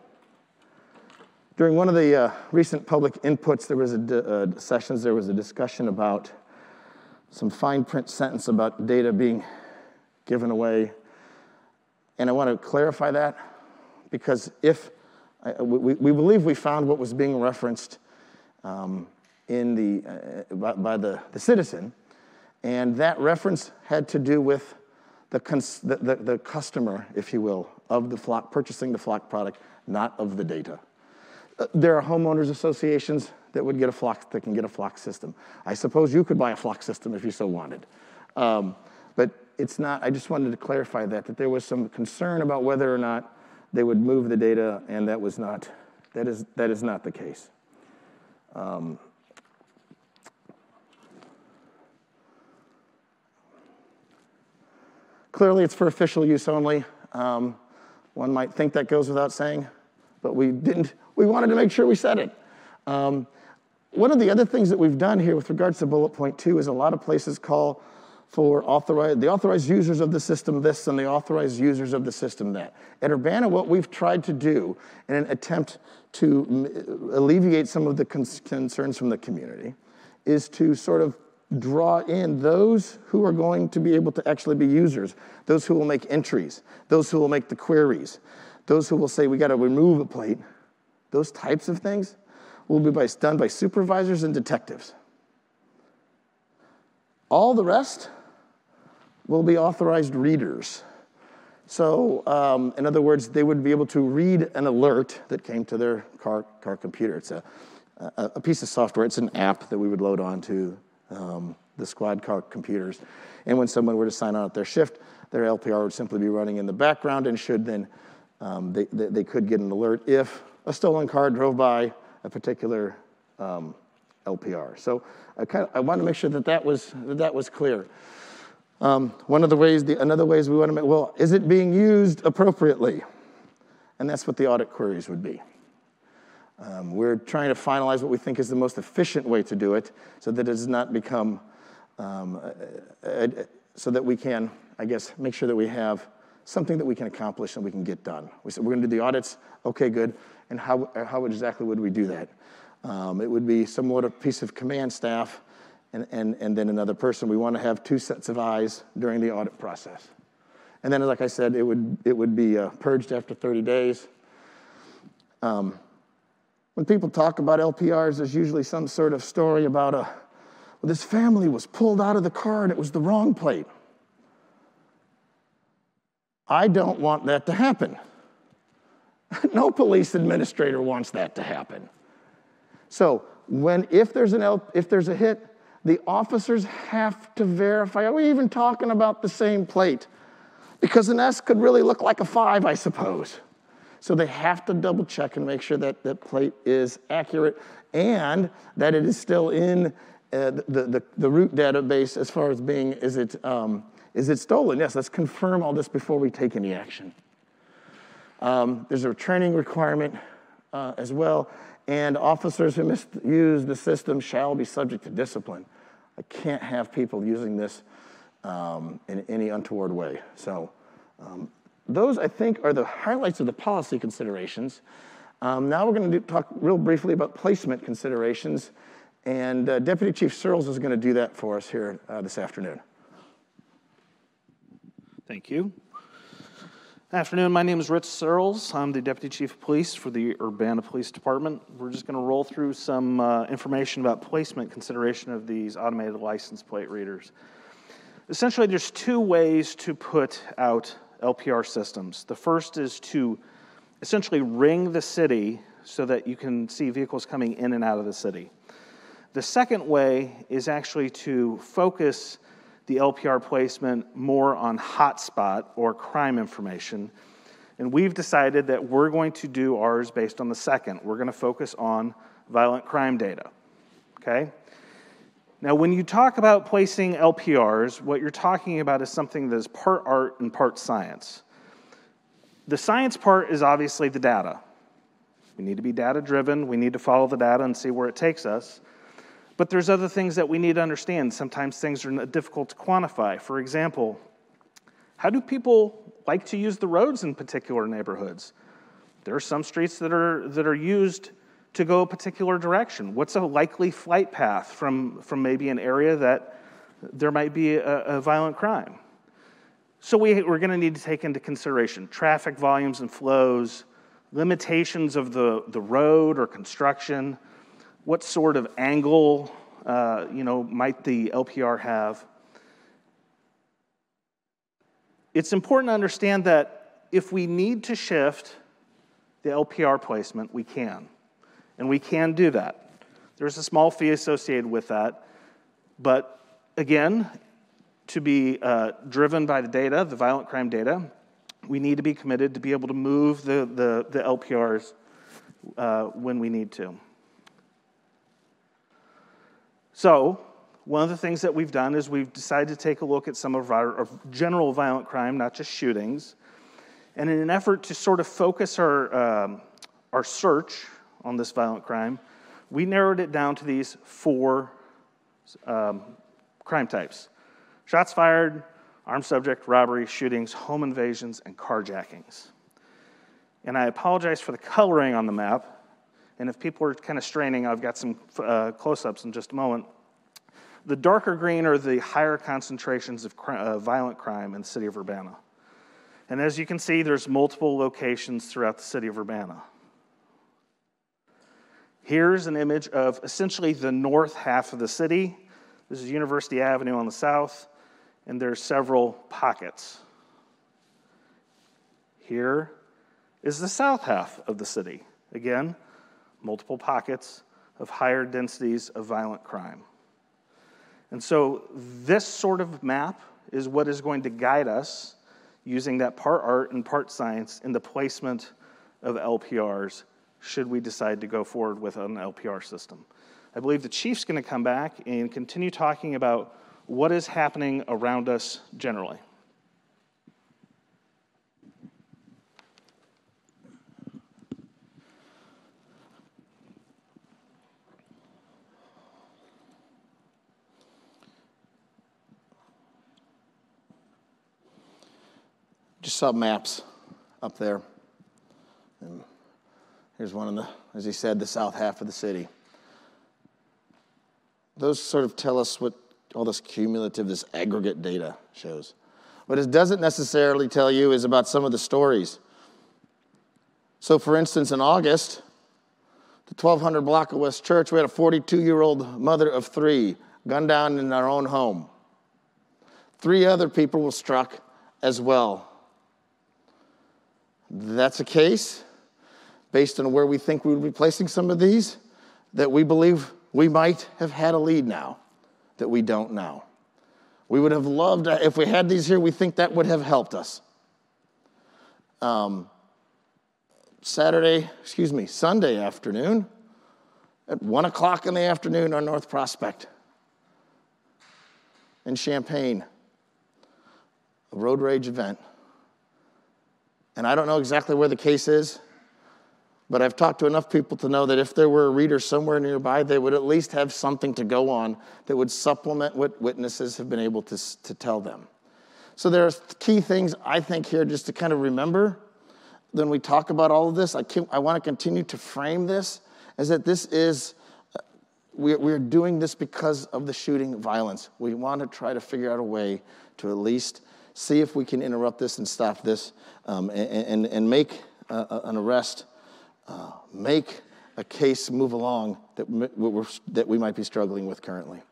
During one of the recent public inputs, there was sessions, there was a discussion about some fine print sentence about data being given away. And I want to clarify that, because we believe we found what was being referenced by the citizen, and that reference had to do with the customer, if you will, of the Flock, purchasing the Flock product, not of the data. There are homeowners associations that would get a Flock, that can get a Flock system. I suppose you could buy a Flock system if you so wanted. But it's not, I just wanted to clarify that there was some concern about whether or not they would move the data, and that is not the case. Clearly, it's for official use only. One might think that goes without saying, but we didn't. We wanted to make sure we said it. One of the other things that we've done here with regards to bullet point 2 is a lot of places call for the authorized users of the system this and the authorized users of the system that. At Urbana, what we've tried to do in an attempt to alleviate some of the concerns from the community is to sort of draw in those who are going to be able to actually be users, those who will make entries, those who will make the queries, those who will say, we got to remove a plate. Those types of things will be done by supervisors and detectives. All the rest will be authorized readers. So, in other words, they would be able to read an alert that came to their car computer. It's a piece of software. It's an app that we would load onto the squad car computers. And when someone were to sign on at their shift, their LPR would simply be running in the background, and should then, they could get an alert if a stolen car drove by a particular LPR. So I want to make sure that was clear. Another ways we want to make, well, is it being used appropriately? And that's what the audit queries would be. We're trying to finalize what we think is the most efficient way to do it, so that it does not become, so that we can, I guess, make sure that we have something that we can accomplish and we can get done. We said we're going to do the audits. Okay, good. And how exactly would we do that? It would be somewhat a piece of command staff and then another person. We want to have 2 sets of eyes during the audit process. And then, like I said, it would be purged after 30 days. When people talk about LPRs, there's usually some sort of story about well, this family was pulled out of the car and it was the wrong plate. I don't want that to happen. No police administrator wants that to happen. So if there's a hit, the officers have to verify, are we even talking about the same plate? Because an S could really look like a 5, I suppose. So they have to double check and make sure that that plate is accurate and that it is still in the root database as far as being, is it stolen? Yes, let's confirm all this before we take any action. There's a training requirement as well, and officers who misuse the system shall be subject to discipline. I can't have people using this in any untoward way. So those, I think, are the highlights of the policy considerations. Now we're going to talk real briefly about placement considerations, and Deputy Chief Searles is going to do that for us here this afternoon. Thank you. Afternoon, my name is Rich Searles. I'm the Deputy Chief of Police for the Urbana Police Department. We're just going to roll through some information about placement consideration of these automated license plate readers. Essentially, there's 2 ways to put out LPR systems. The first is to essentially ring the city so that you can see vehicles coming in and out of the city. The second way is actually to focus the LPR placement more on hotspot or crime information. And we've decided that we're going to do ours based on the second. We're going to focus on violent crime data, okay? Now, when you talk about placing LPRs, what you're talking about is something that is part art and part science. The science part is obviously the data. We need to be data-driven. We need to follow the data and see where it takes us. But there's other things that we need to understand. Sometimes things are difficult to quantify. For example, how do people like to use the roads in particular neighborhoods? There are some streets that are used to go a particular direction. What's a likely flight path from maybe an area that there might be a violent crime? So we're going to need to take into consideration traffic volumes and flows, limitations of the road or construction, what sort of angle might the LPR have. It's important to understand that if we need to shift the LPR placement, we can. And we can do that. There's a small fee associated with that. But again, to be driven by the data, the violent crime data, we need to be committed to be able to move the LPRs when we need to. So one of the things that we've done is we've decided to take a look at some of our general violent crime, not just shootings. And in an effort to sort of focus our search on this violent crime, we narrowed it down to these 4 crime types: shots fired, armed subject, robbery, shootings, home invasions, and carjackings. And I apologize for the coloring on the map, and if people are kind of straining, I've got some close-ups in just a moment. The darker green are the higher concentrations of violent crime in the city of Urbana. And as you can see, there's multiple locations throughout the city of Urbana. Here's an image of essentially the north half of the city. This is University Avenue on the south, and there's several pockets. Here is the south half of the city. Again, multiple pockets of higher densities of violent crime. And so this sort of map is what is going to guide us using that part art and part science in the placement of LPRs should we decide to go forward with an LPR system. I believe the chief's going to come back and continue talking about what is happening around us generally. Just saw maps up there. And here's one in the, as he said, the south half of the city. those sort of tell us what all this cumulative, this aggregate data shows. What it doesn't necessarily tell you is about some of the stories. So for instance, in August, the 1200 block of West Church, we had a 42-year-old mother of 3 gunned down in our own home. 3 other people were struck as well. That's a case, based on where we think we would be placing some of these, that we believe we might have had a lead now, that we don't now. We would have loved, if we had these here, we think that would have helped us. Sunday afternoon, at 1 o'clock in the afternoon on North Prospect in Champaign, a road rage event. And I don't know exactly where the case is, but I've talked to enough people to know that if there were a reader somewhere nearby, they would at least have something to go on that would supplement what witnesses have been able to tell them. So there are key things, I think, here just to kind of remember when we talk about all of this. I want to continue to frame this as that this is, we're doing this because of the shooting violence. We want to try to figure out a way to at least see if we can interrupt this and stop this and make an arrest, make a case move along that we might be struggling with currently.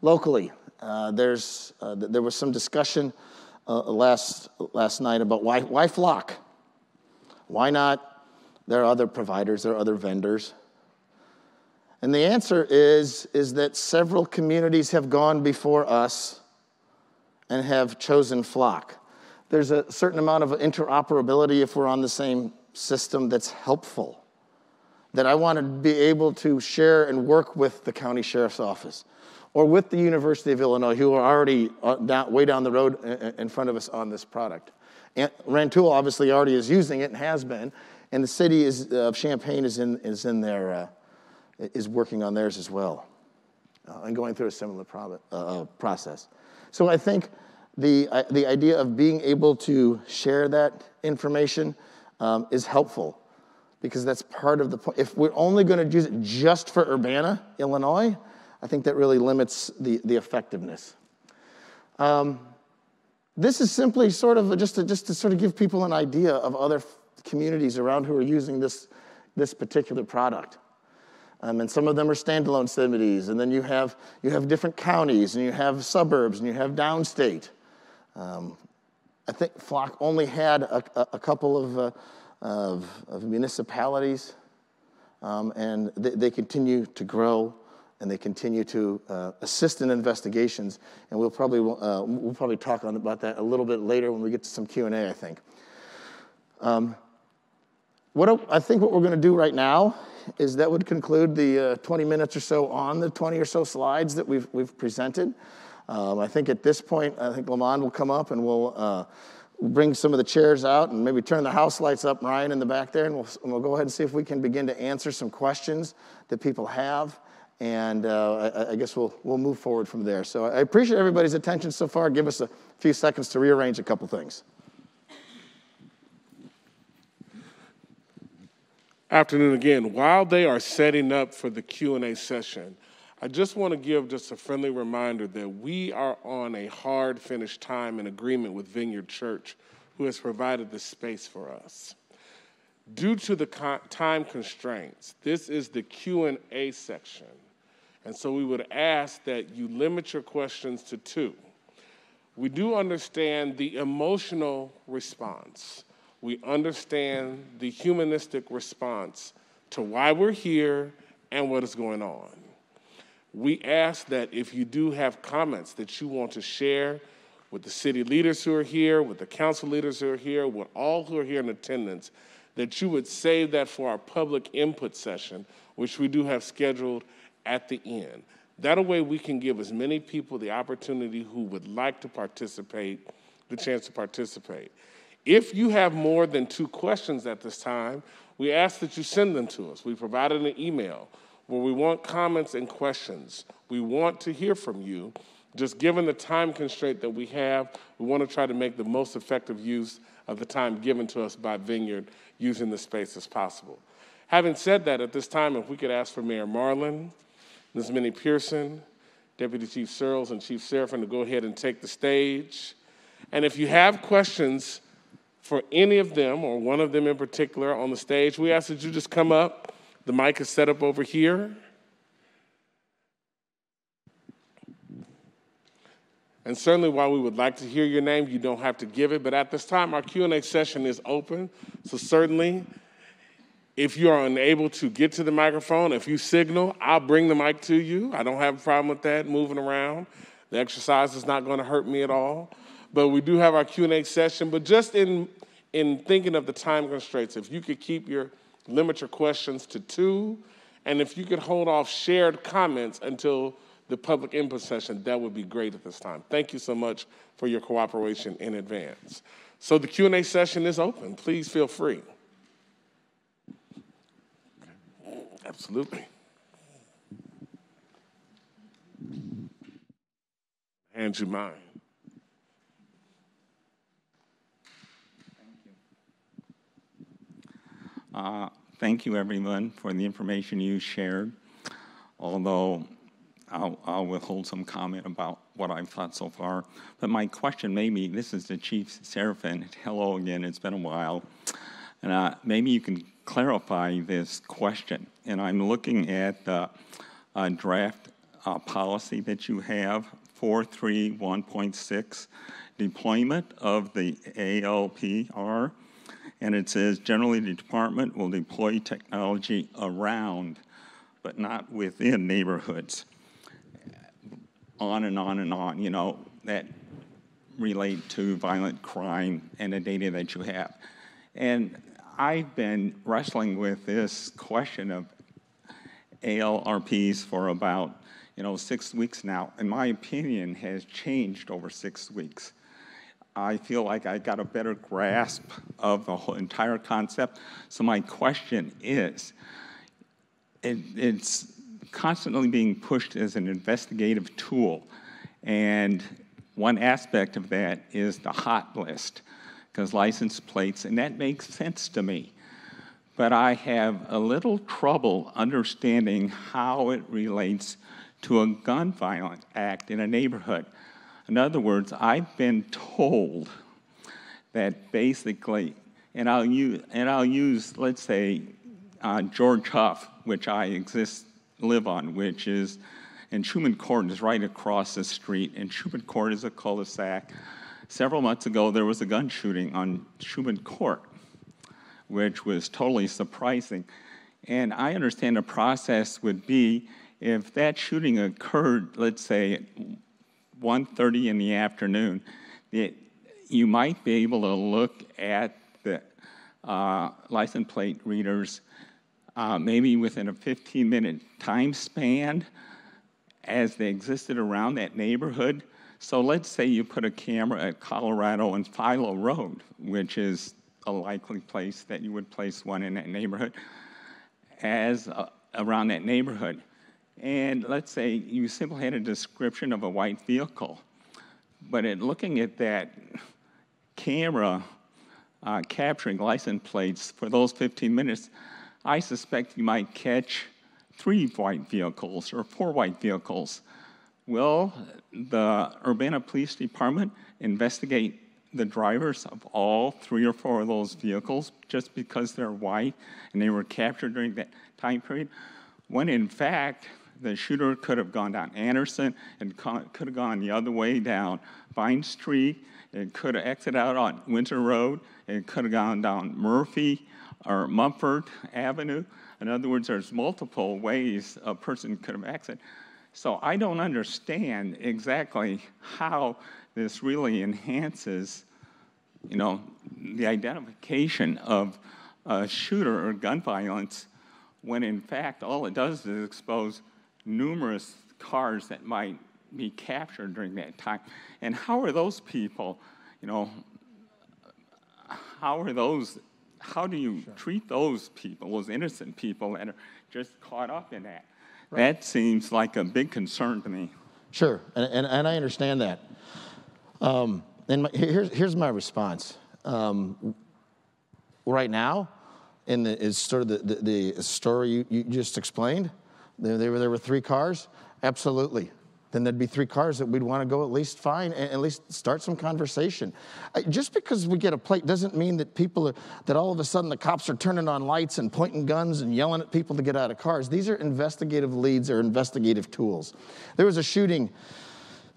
Locally, there was some discussion last night about why flock? Why not? There are other providers, there are other vendors. And the answer is that several communities have gone before us and have chosen flock. There's a certain amount of interoperability if we're on the same system that's helpful. That I want to be able to share and work with the county sheriff's office or with the University of Illinois, who are already way down the road in front of us on this product. And Rantoul obviously already is using it and has been, and the city of Champaign is working on theirs as well, and going through a similar process. So I think the idea of being able to share that information is helpful, because that's part of the point. If we're only going to use it just for Urbana, Illinois, I think that really limits the effectiveness. This is simply sort of just to sort of give people an idea of other communities around who are using this particular product. And some of them are standalone cities, and then you have different counties, and you have suburbs, and you have downstate. I think Flock only had a couple of municipalities, and they continue to grow, and they continue to assist in investigations. And we'll probably talk about that a little bit later when we get to some Q&A, I think. I think what we're going to do right now is that would conclude the 20 minutes or so on the 20 or so slides that we've presented. I think at this point, I think Lamont will come up and we'll bring some of the chairs out and maybe turn the house lights up, Ryan, in the back there, and we'll go ahead and see if we can begin to answer some questions that people have. And I guess we'll move forward from there. So I appreciate everybody's attention so far. Give us a few seconds to rearrange a couple things. Afternoon again. While they are setting up for the Q&A session, I just want to give just a friendly reminder that we are on a hard finish time in agreement with Vineyard Church, who has provided this space for us. Due to the time constraints, this is the Q&A section. And so we would ask that you limit your questions to 2. We do understand the emotional response. We understand the humanistic response to why we're here and what is going on. We ask that if you do have comments that you want to share with the city leaders who are here, with the council leaders who are here, with all who are here in attendance, that you would save that for our public input session, which we do have scheduled at the end. That way we can give as many people the opportunity who would like to participate, the chance to participate. If you have more than 2 questions at this time, we ask that you send them to us. We provided an email where we want comments and questions. We want to hear from you. Just given the time constraint that we have, we want to try to make the most effective use of the time given to us by Vineyard using the space as possible. Having said that, at this time, if we could ask for Mayor Marlin, Ms. Minnie Pearson, Deputy Chief Searles, and Chief Serafin to go ahead and take the stage. And if you have questions for any of them or one of them in particular on the stage, we ask that you just come up. The mic is set up over here. And certainly while we would like to hear your name, you don't have to give it, but at this time our Q&A session is open. So certainly, if you are unable to get to the microphone, if you signal, I'll bring the mic to you. I don't have a problem with that, moving around. The exercise is not going to hurt me at all. But we do have our Q&A session. But just in thinking of the time constraints, if you could limit your questions to 2, and if you could hold off shared comments until the public input session, that would be great at this time. Thank you so much for your cooperation in advance. So the Q&A session is open. Please feel free. Absolutely. Hand you mine. Thank you, everyone, for the information you shared, although I'll withhold some comment about what I've thought so far. But my question maybe, this is the Chief Serafin. Hello again, it's been a while. And maybe you can clarify this question. And I'm looking at the draft policy that you have, 431.6, deployment of the ALPR. And it says, generally the department will deploy technology around, but not within neighborhoods. On and on and on, that relate to violent crime and the data that you have. And I've been wrestling with this question of ALRPs for about 6 weeks now, and my opinion has changed over 6 weeks. I feel like I got a better grasp of the whole entire concept. So my question is, it's constantly being pushed as an investigative tool. And one aspect of that is the hot list, because license plates, and that makes sense to me. But I have a little trouble understanding how it relates to a gun violence act in a neighborhood. In other words, I've been told that basically, and I'll use let's say, George Huff, which I live on, which is, and Truman Court is right across the street, and Truman Court is a cul-de-sac. Several months ago, there was a gun shooting on Truman Court, which was totally surprising. And I understand the process would be, if that shooting occurred, let's say, at 1:30 in the afternoon, you might be able to look at the license plate readers maybe within a 15-minute time span as they existed around that neighborhood. So let's say you put a camera at Colorado and Philo Road, which is a likely place that you would place one in that neighborhood, around that neighborhood. And let's say you simply had a description of a white vehicle, but looking at that camera capturing license plates for those 15 minutes, I suspect you might catch 3 white vehicles or 4 white vehicles. Will the Urbana Police Department investigate the drivers of all 3 or 4 of those vehicles just because they're white and they were captured during that time period, when in fact the shooter could have gone down Anderson and could have gone the other way down Vine Street, it could have exited out on Winter Road, it could have gone down Murphy or Mumford Avenue. In other words, there's multiple ways a person could have exited. So I don't understand exactly how this really enhances, the identification of a shooter or gun violence, when in fact all it does is expose numerous cars that might be captured during that time. And how are those people, how do you treat those people, those innocent people that are just caught up in that? Right. That seems like a big concern to me. Sure, and I understand that. Here's my response. Right now, in the is sort of the story you just explained, there were 3 cars, absolutely. Then there'd be 3 cars that we'd want to go at least find and at least start some conversation. Just because we get a plate doesn't mean that that all of a sudden the cops are turning on lights and pointing guns and yelling at people to get out of cars. These are investigative leads or investigative tools. There was a shooting,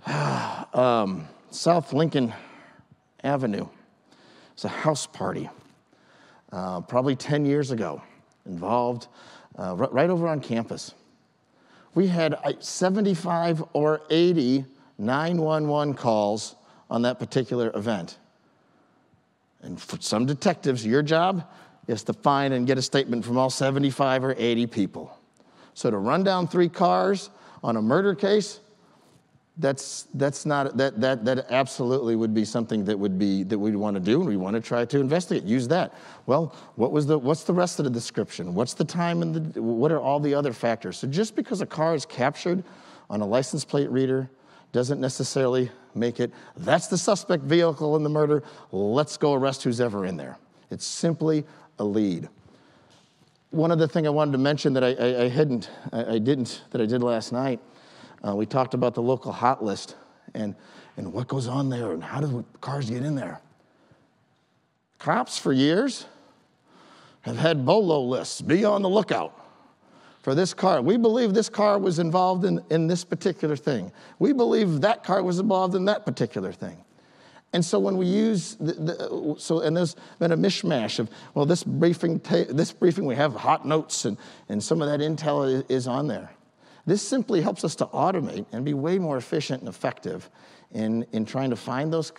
South Lincoln Avenue. It's a house party, probably 10 years ago, involved right over on campus. We had 75 or 80 911 calls on that particular event. And for some detectives, your job is to find and get a statement from all 75 or 80 people. So to run down 3 cars on a murder case, that absolutely would be something that we'd want to do, and we want to try to investigate. Use that. Well, what's the rest of the description? What's the time and what are all the other factors? So just because a car is captured on a license plate reader doesn't necessarily make it, that's the suspect vehicle in the murder, let's go arrest who's ever in there. It's simply a lead. One other thing I wanted to mention that I did last night, we talked about the local hot list and what goes on there and how do cars get in there. Cops for years have had BOLO lists. Be on the lookout for this car. We believe this car was involved in this particular thing. We believe that car was involved in that particular thing. And so when we use, and there's been a mishmash of, well, this briefing we have hot notes and some of that intel is on there. This simply helps us to automate and be way more efficient and effective in trying to find those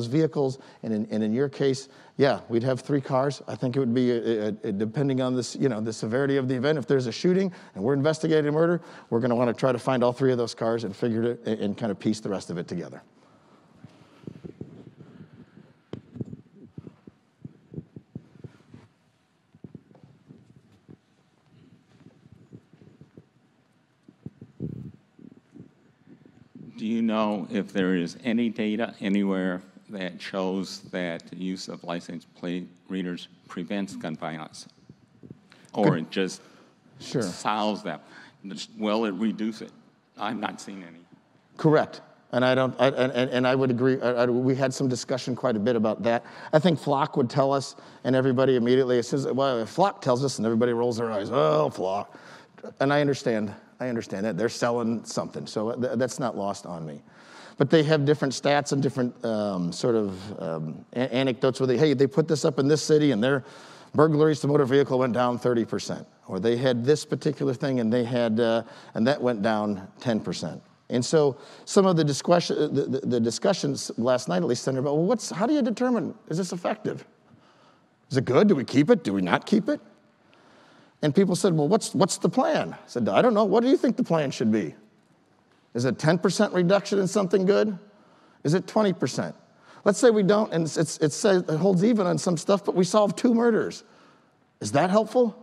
vehicles. And in your case, yeah, we'd have 3 cars. I think it would be, depending on this, the severity of the event, if there's a shooting and we're investigating a murder, we're going to want to try to find all 3 of those cars and figure it and kind of piece the rest of it together. Do you know if there is any data anywhere that shows that the use of license plate readers prevents gun violence? Or it just solves that? Will it reduce it? I've not seen any. Correct. And I would agree. We had some discussion quite a bit about that. I think Flock would tell us, and everybody immediately says, well, if Flock tells us, and everybody rolls their eyes, oh, Flock. And I understand that. They're selling something, so that's not lost on me. But they have different stats and different anecdotes where they put this up in this city and their burglaries to motor vehicle went down 30%. Or they had this particular thing and they had, and that went down 10%. And so some of the discussions last night at least centered about, well, how do you determine, is this effective? Is it good? Do we keep it? Do we not keep it? And people said, well, what's the plan? I said, I don't know. What do you think the plan should be? Is it 10% reduction in something good? Is it 20%? Let's say we don't, and it holds even on some stuff, but we solve 2 murders. Is that helpful?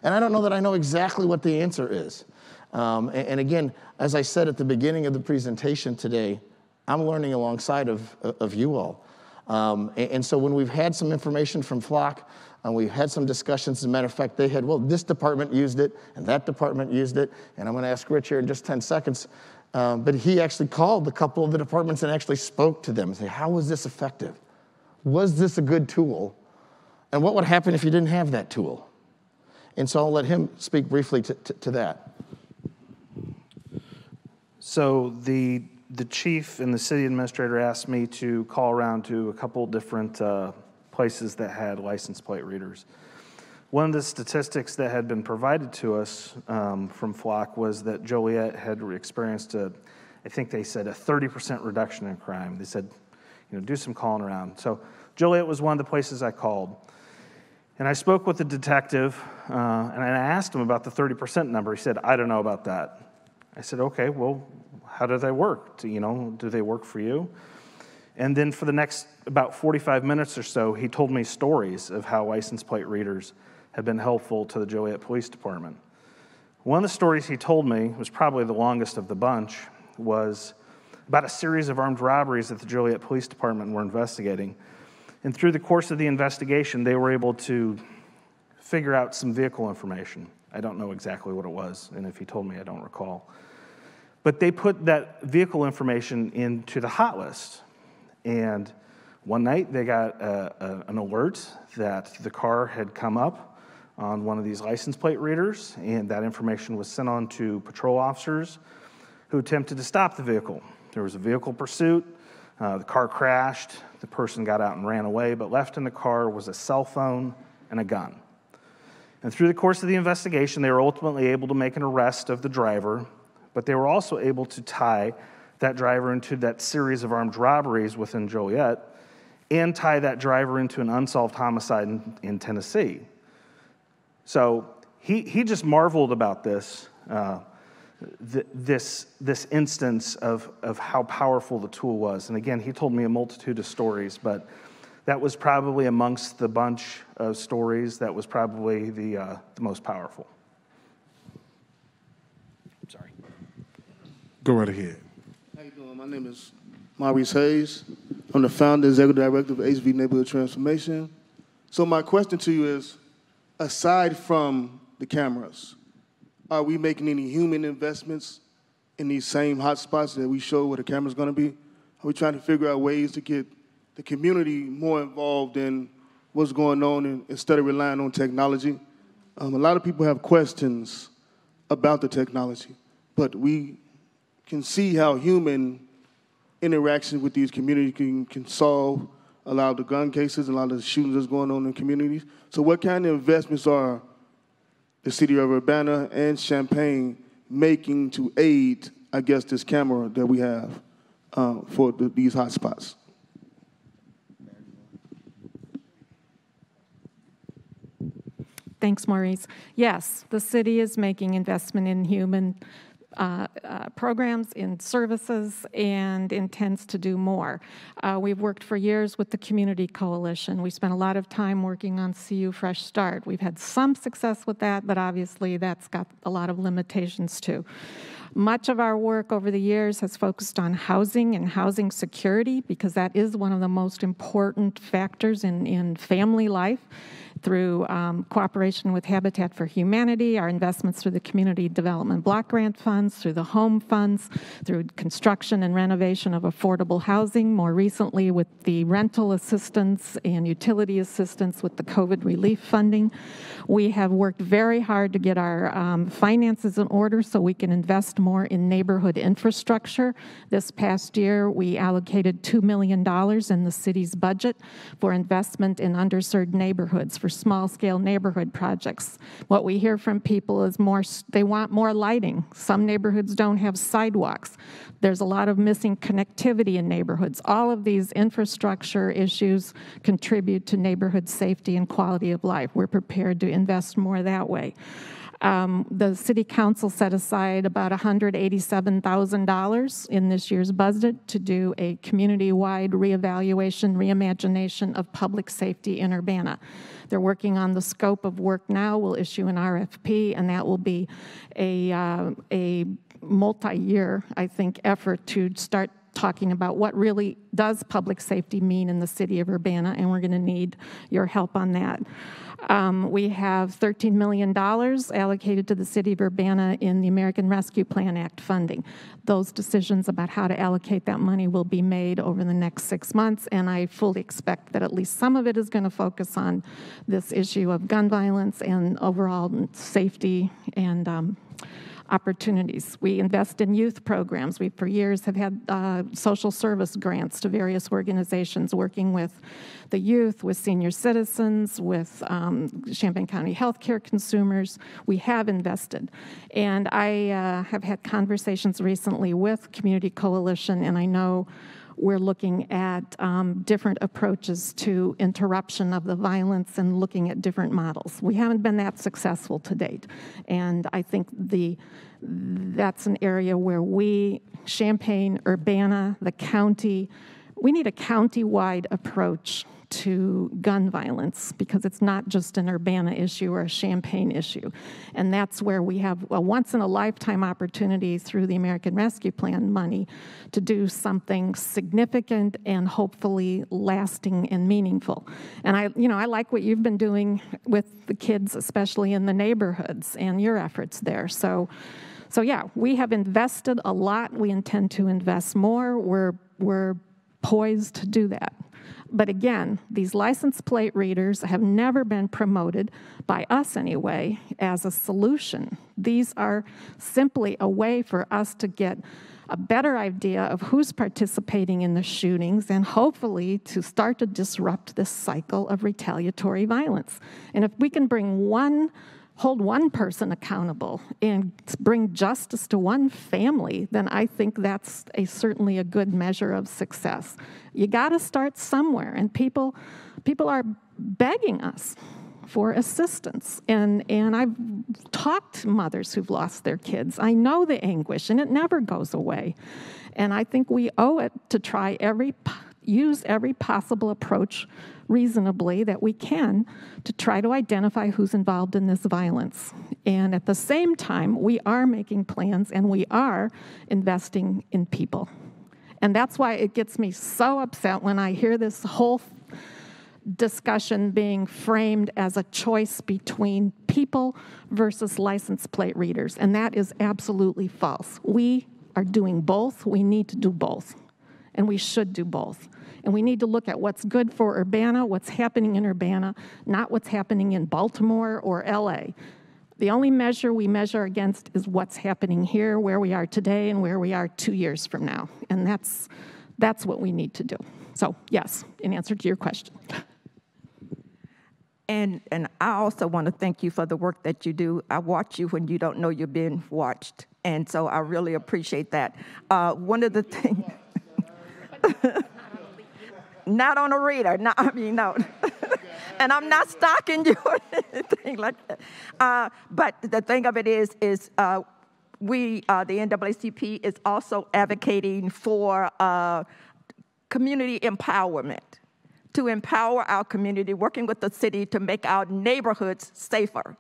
And I don't know that I know exactly what the answer is. And again, as I said at the beginning of the presentation today, I'm learning alongside of you all. And so when we've had some information from Flock, and we had some discussions. As a matter of fact, they had, well, this department used it, and that department used it. And I'm going to ask Rich here in just 10 seconds. But he actually called a couple of the departments and actually spoke to them and said, how was this effective? Was this a good tool? And what would happen if you didn't have that tool? And so I'll let him speak briefly to that. So the chief and the city administrator asked me to call around to a couple different places that had license plate readers. One of the statistics that had been provided to us from Flock was that Joliet had experienced I think they said a 30% reduction in crime. They said, do some calling around. So Joliet was one of the places I called. And I spoke with the detective, and I asked him about the 30% number. He said, I don't know about that. I said, okay, well, how do they work? Do they work for you? And then for the next about 45 minutes or so, he told me stories of how license plate readers have been helpful to the Joliet Police Department. One of the stories he told me was probably the longest of the bunch, was about a series of armed robberies that the Joliet Police Department were investigating. And through the course of the investigation, they were able to figure out some vehicle information. I don't know exactly what it was, and if he told me, I don't recall. But they put that vehicle information into the hot list. And one night, they got an alert that the car had come up on one of these license plate readers, and that information was sent on to patrol officers who attempted to stop the vehicle. There was a vehicle pursuit. The car crashed. The person got out and ran away, but left in the car was a cell phone and a gun. And through the course of the investigation, they were ultimately able to make an arrest of the driver, but they were also able to tie that driver into that series of armed robberies within Joliet and tie that driver into an unsolved homicide in Tennessee. So he just marveled about this, this instance of how powerful the tool was. And again, he told me a multitude of stories, but that was probably amongst the bunch of stories, that was probably the most powerful. I'm sorry. Go right ahead. How you doing? My name is Maurice Hayes. I'm the founder and executive director of HV Neighborhood Transformation. So my question to you is, aside from the cameras, are we making any human investments in these same hotspots that we show where the camera's going to be? Are we trying to figure out ways to get the community more involved in what's going on instead of relying on technology? A lot of people have questions about the technology, but we can see how human interaction with these communities can solve a lot of the gun cases, a lot of the shootings that's going on in communities. So what kind of investments are the city of Urbana and Champaign making to aid, I guess, this camera that we have for these hotspots? Thanks, Maurice. Yes, the city is making investment in human programs, in services, and intends to do more. We've worked for years with the Community Coalition. We spent a lot of time working on CU Fresh Start. We've had some success with that, but obviously that's got a lot of limitations too. Much of our work over the years has focused on housing and housing security, because that is one of the most important factors in family life. Through cooperation with Habitat for Humanity, our investments through the Community Development Block Grant Funds, through the home funds, through construction and renovation of affordable housing, more recently with the rental assistance and utility assistance with the COVID relief funding. We have worked very hard to get our finances in order so we can invest more in neighborhood infrastructure. This past year, we allocated $2 million in the city's budget for investment in underserved neighborhoods, for small-scale neighborhood projects. What we hear from people is they want more lighting. Some neighborhoods don't have sidewalks. There's a lot of missing connectivity in neighborhoods. All of these infrastructure issues contribute to neighborhood safety and quality of life. We're prepared to invest more that way. The City Council set aside about $187,000 in this year's budget to do a community-wide reevaluation, reimagination of public safety in Urbana. They're working on the scope of work now. We'll issue an RFP, and that will be a multi-year, I think, effort to start talking about what really does public safety mean in the city of Urbana, and we're going to need your help on that. We have $13 million allocated to the city of Urbana in the American Rescue Plan Act funding. Those decisions about how to allocate that money will be made over the next 6 months, and I fully expect that at least some of it is going to focus on this issue of gun violence and overall safety and opportunities. We invest in youth programs. We, for years, have had social service grants to various organizations working with the youth, with senior citizens, with Champaign County healthcare consumers. We have invested. And I have had conversations recently with Community Coalition, and I know we're looking at different approaches to interruption of the violence and looking at different models. We haven't been that successful to date. And I think that's an area where we, Champaign, Urbana, the county, we need a county-wide approach to gun violence, because it's not just an Urbana issue or a Champaign issue. And that's where we have a once-in-a-lifetime opportunity through the American Rescue Plan money to do something significant and hopefully lasting and meaningful. And I like what you've been doing with the kids, especially in the neighborhoods, and your efforts there. So yeah, we have invested a lot. We intend to invest more. We're poised to do that. But again, these license plate readers have never been promoted, by us anyway, as a solution. These are simply a way for us to get a better idea of who's participating in the shootings and hopefully to start to disrupt this cycle of retaliatory violence. And if we can hold one person accountable and bring justice to one family, then I think that's certainly a good measure of success. You got to start somewhere, and people are begging us for assistance. And I've talked to mothers who've lost their kids. I know the anguish, and it never goes away. And I think we owe it to use every possible approach reasonably that we can to try to identify who's involved in this violence. And at the same time, we are making plans and we are investing in people. And that's why it gets me so upset when I hear this whole discussion being framed as a choice between people versus license plate readers. And that is absolutely false. We are doing both. We need to do both. And we should do both. And we need to look at what's good for Urbana, what's happening in Urbana, not what's happening in Baltimore or LA. The only measure we measure against is what's happening here, where we are today, and where we are 2 years from now. And that's what we need to do. So, yes, in answer to your question. And I also want to thank you for the work that you do. I watch you when you don't know you're being watched. And so I really appreciate that. One of the things... Not on a reader, no. And I'm not stalking you or anything like that. But the thing of it is we, the NAACP, is also advocating for community empowerment, to empower our community, working with the city to make our neighborhoods safer.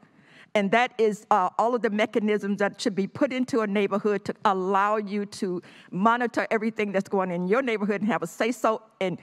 And that is all of the mechanisms that should be put into a neighborhood to allow you to monitor everything that's going on in your neighborhood and have a say-so, and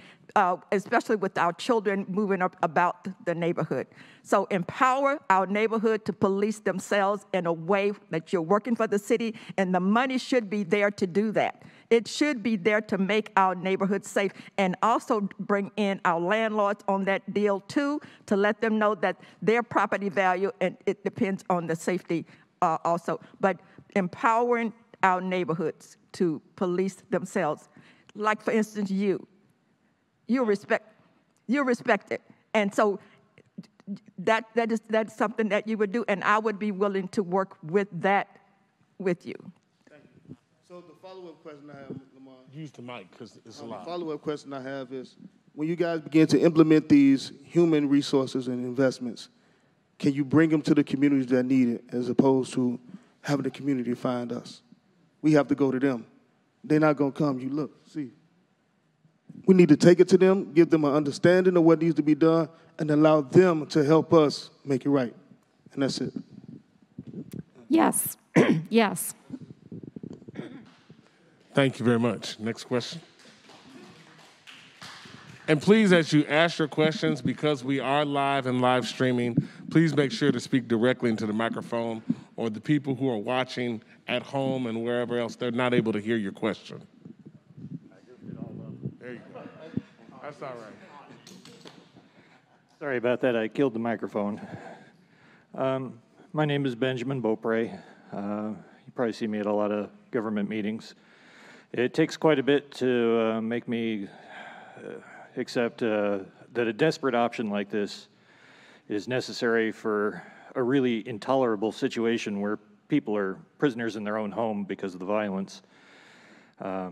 especially with our children moving up about the neighborhood. So empower our neighborhood to police themselves in a way that you're working for the city, and the money should be there to do that. It should be there to make our neighborhoods safe, and also bring in our landlords on that deal too, to let them know that their property value, and it depends on the safety also. But empowering our neighborhoods to police themselves. Like, for instance, you respect it. And so that's something that you would do, and I would be willing to work with that with you. So the follow-up question I have, Lamar. Use the mic because it's The loud. follow-up question I have is, when you guys begin to implement these human resources and investments, can you bring them to the communities that need it, as opposed to having the community find us? We have to go to them. They're not going to come. You look, see. We need to take it to them, give them an understanding of what needs to be done, and allow them to help us make it right. And that's it. Yes, yes. Thank you very much. Next question. And please, as you ask your questions, because we are live and live streaming, please make sure to speak directly into the microphone, or the people who are watching at home and wherever else, they're not able to hear your question. There you go. That's all right. Sorry about that. I killed the microphone. My name is Benjamin Beaupre. You probably see me at a lot of government meetings. It takes quite a bit to make me accept that a desperate option like this is necessary for a really intolerable situation where people are prisoners in their own home because of the violence. I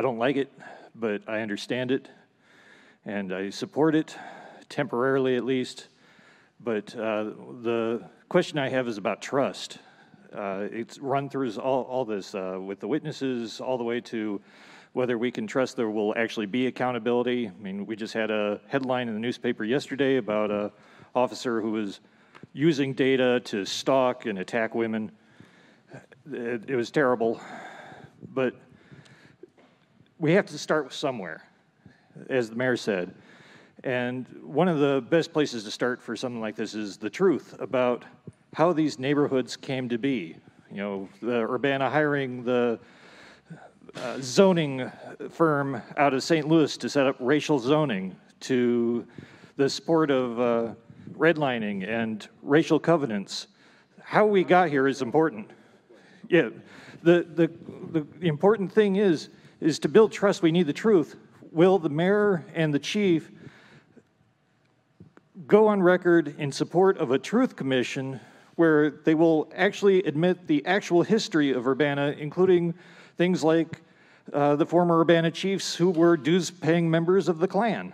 don't like it, but I understand it, and I support it, temporarily at least. But the question I have is about trust. It's run through all this with the witnesses, all the way to whether we can trust there will actually be accountability. I mean, we just had a headline in the newspaper yesterday about an officer who was using data to stalk and attack women. It was terrible, but we have to start somewhere, as the mayor said. And one of the best places to start for something like this is the truth about how these neighborhoods came to be. You know, the Urbana hiring the zoning firm out of St. Louis to set up racial zoning, to the support of redlining and racial covenants. How we got here is important. Yeah, the important thing is to build trust, we need the truth. Will the mayor and the chief go on record in support of a truth commission where they will actually admit the actual history of Urbana, including things like the former Urbana chiefs who were dues-paying members of the Klan?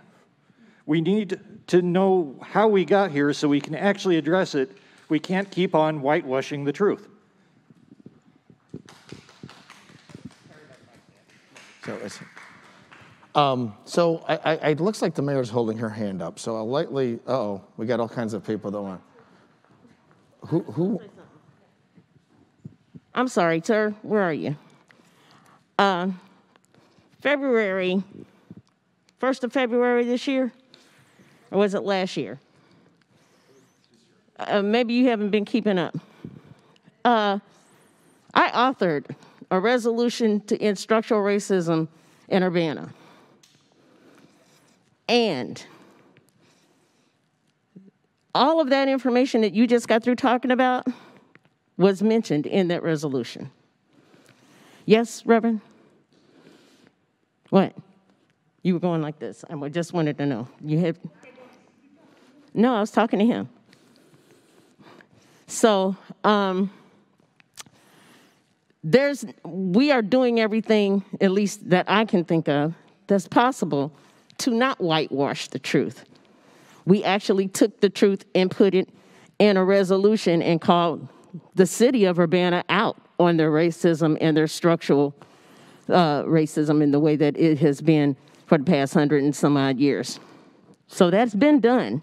We need to know how we got here so we can actually address it. We can't keep on whitewashing the truth. So it looks like the mayor's holding her hand up. So I'll lightly, we got all kinds of people that want. Who? I'm sorry, sir. Where are you? February, 1st of February this year? Or was it last year? Maybe you haven't been keeping up. I authored a resolution to end structural racism in Urbana. And all of that information that you just got through talking about was mentioned in that resolution. Yes, Reverend? What? You were going like this. I just wanted to know. You had? No, I was talking to him. So, we are doing everything, at least that I can think of, that's possible to not whitewash the truth. We actually took the truth and put it in a resolution and called the city of Urbana out on their racism and their structural racism in the way that it has been for the past 100 and some odd years. So that's been done.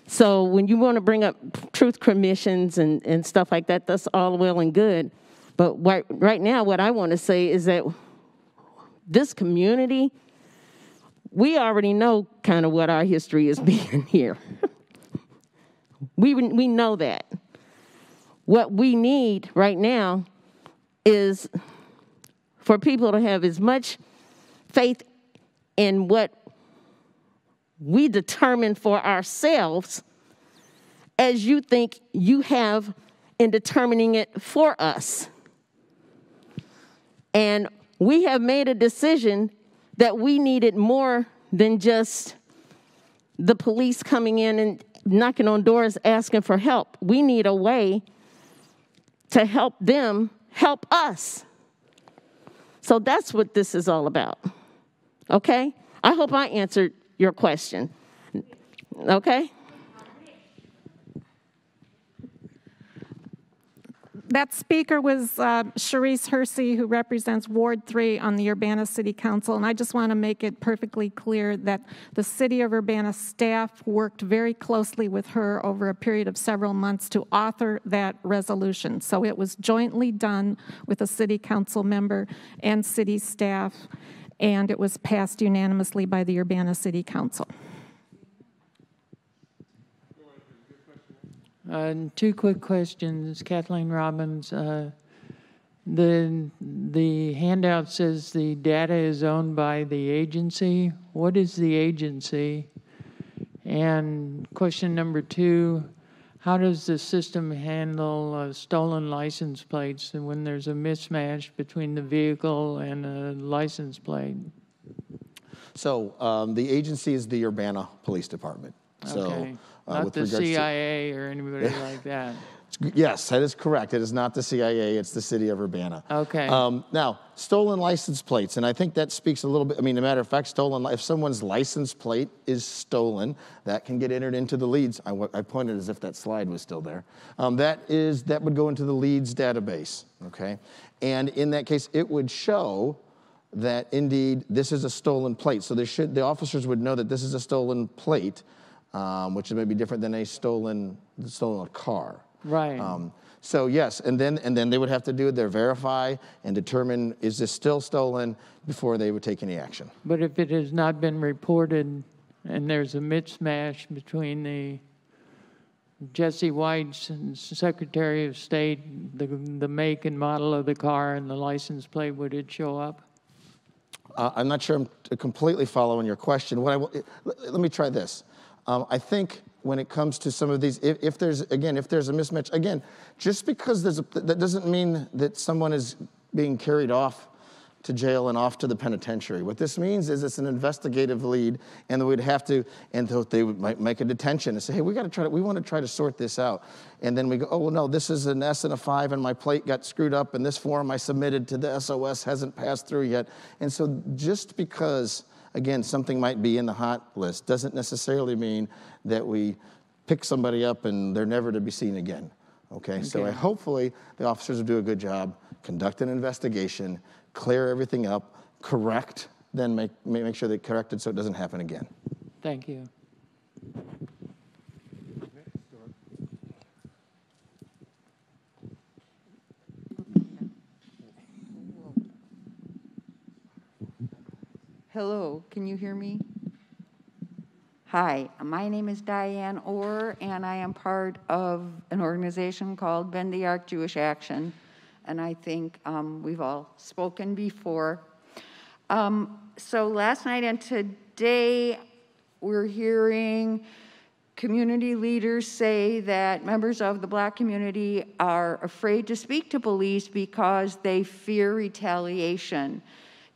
So when you want to bring up truth commissions and stuff like that, that's all well and good. But right now, what I want to say is that this community, we already know kind of what our history has been here. We know that. What we need right now is for people to have as much faith in what we determine for ourselves as you think you have in determining it for us. And we have made a decision that we needed more than just the police coming in and knocking on doors asking for help. We need a way to help them help us. So that's what this is all about, okay? I hope I answered your question, okay? That speaker was Sharice Hersey, who represents Ward 3 on the Urbana City Council, and I just want to make it perfectly clear that the City of Urbana staff worked very closely with her over a period of several months to author that resolution. So it was jointly done with a city council member and city staff, and it was passed unanimously by the Urbana City Council. Two quick questions. Kathleen Robbins, the handout says the data is owned by the agency. What is the agency? And question number two, how does the system handle stolen license plates and when there's a mismatch between the vehicle and a license plate? So the agency is the Urbana Police Department. So, okay. Not the CIA or anybody like that. Yes, that is correct. It is not the CIA, it's the city of Urbana. Okay. Now, stolen license plates, and I think that speaks a little bit, I mean, as a matter of fact, if someone's license plate is stolen, that can get entered into the leads. I pointed as if that slide was still there. That would go into the leads database, okay? And in that case, it would show that indeed this is a stolen plate. So the officers would know that this is a stolen plate, which may be different than a stolen car. Right. So yes, and then they would have to do their verify and determine, is this still stolen, before they would take any action. But if it has not been reported and there's a mismatch between the Jesse White's Secretary of State, the make and model of the car and the license plate, would it show up? I'm not sure I'm completely following your question. Let me try this. I think when it comes to some of these, if there's a mismatch, again, just because that doesn't mean that someone is being carried off to jail and off to the penitentiary. What this means is it's an investigative lead, and we'd have to, and they might make a detention and say, hey, we want to try to sort this out. And then we go, oh, well, no, this is an S and a 5, and my plate got screwed up, and this form I submitted to the SOS hasn't passed through yet. And so just because, again, something might be in the hot list doesn't necessarily mean that we pick somebody up and they're never to be seen again. Okay? So hopefully the officers will do a good job, conduct an investigation, clear everything up, correct, then make sure they correct it so it doesn't happen again. Thank you. Hello, can you hear me? Hi, my name is Diane Orr, and I am part of an organization called Bend the Arc Jewish Action, and I think we've all spoken before. So last night and today, we're hearing community leaders say that members of the Black community are afraid to speak to police because they fear retaliation.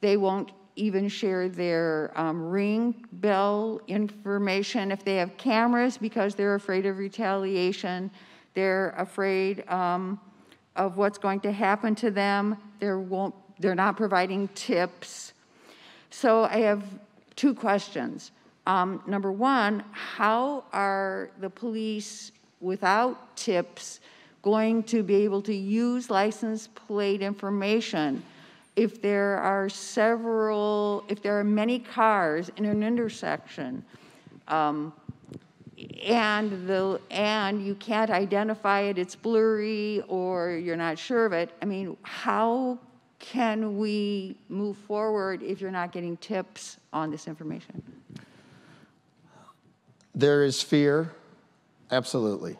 They won't even share their ring bell information if they have cameras because they're afraid of retaliation. They're afraid of what's going to happen to them. They're not providing tips. So I have two questions. Number one, how are the police without tips going to be able to use license plate information if there are many cars in an intersection, and you can't identify it, it's blurry, or you're not sure of it? I mean, how can we move forward if you're not getting tips on this information? There is fear, absolutely.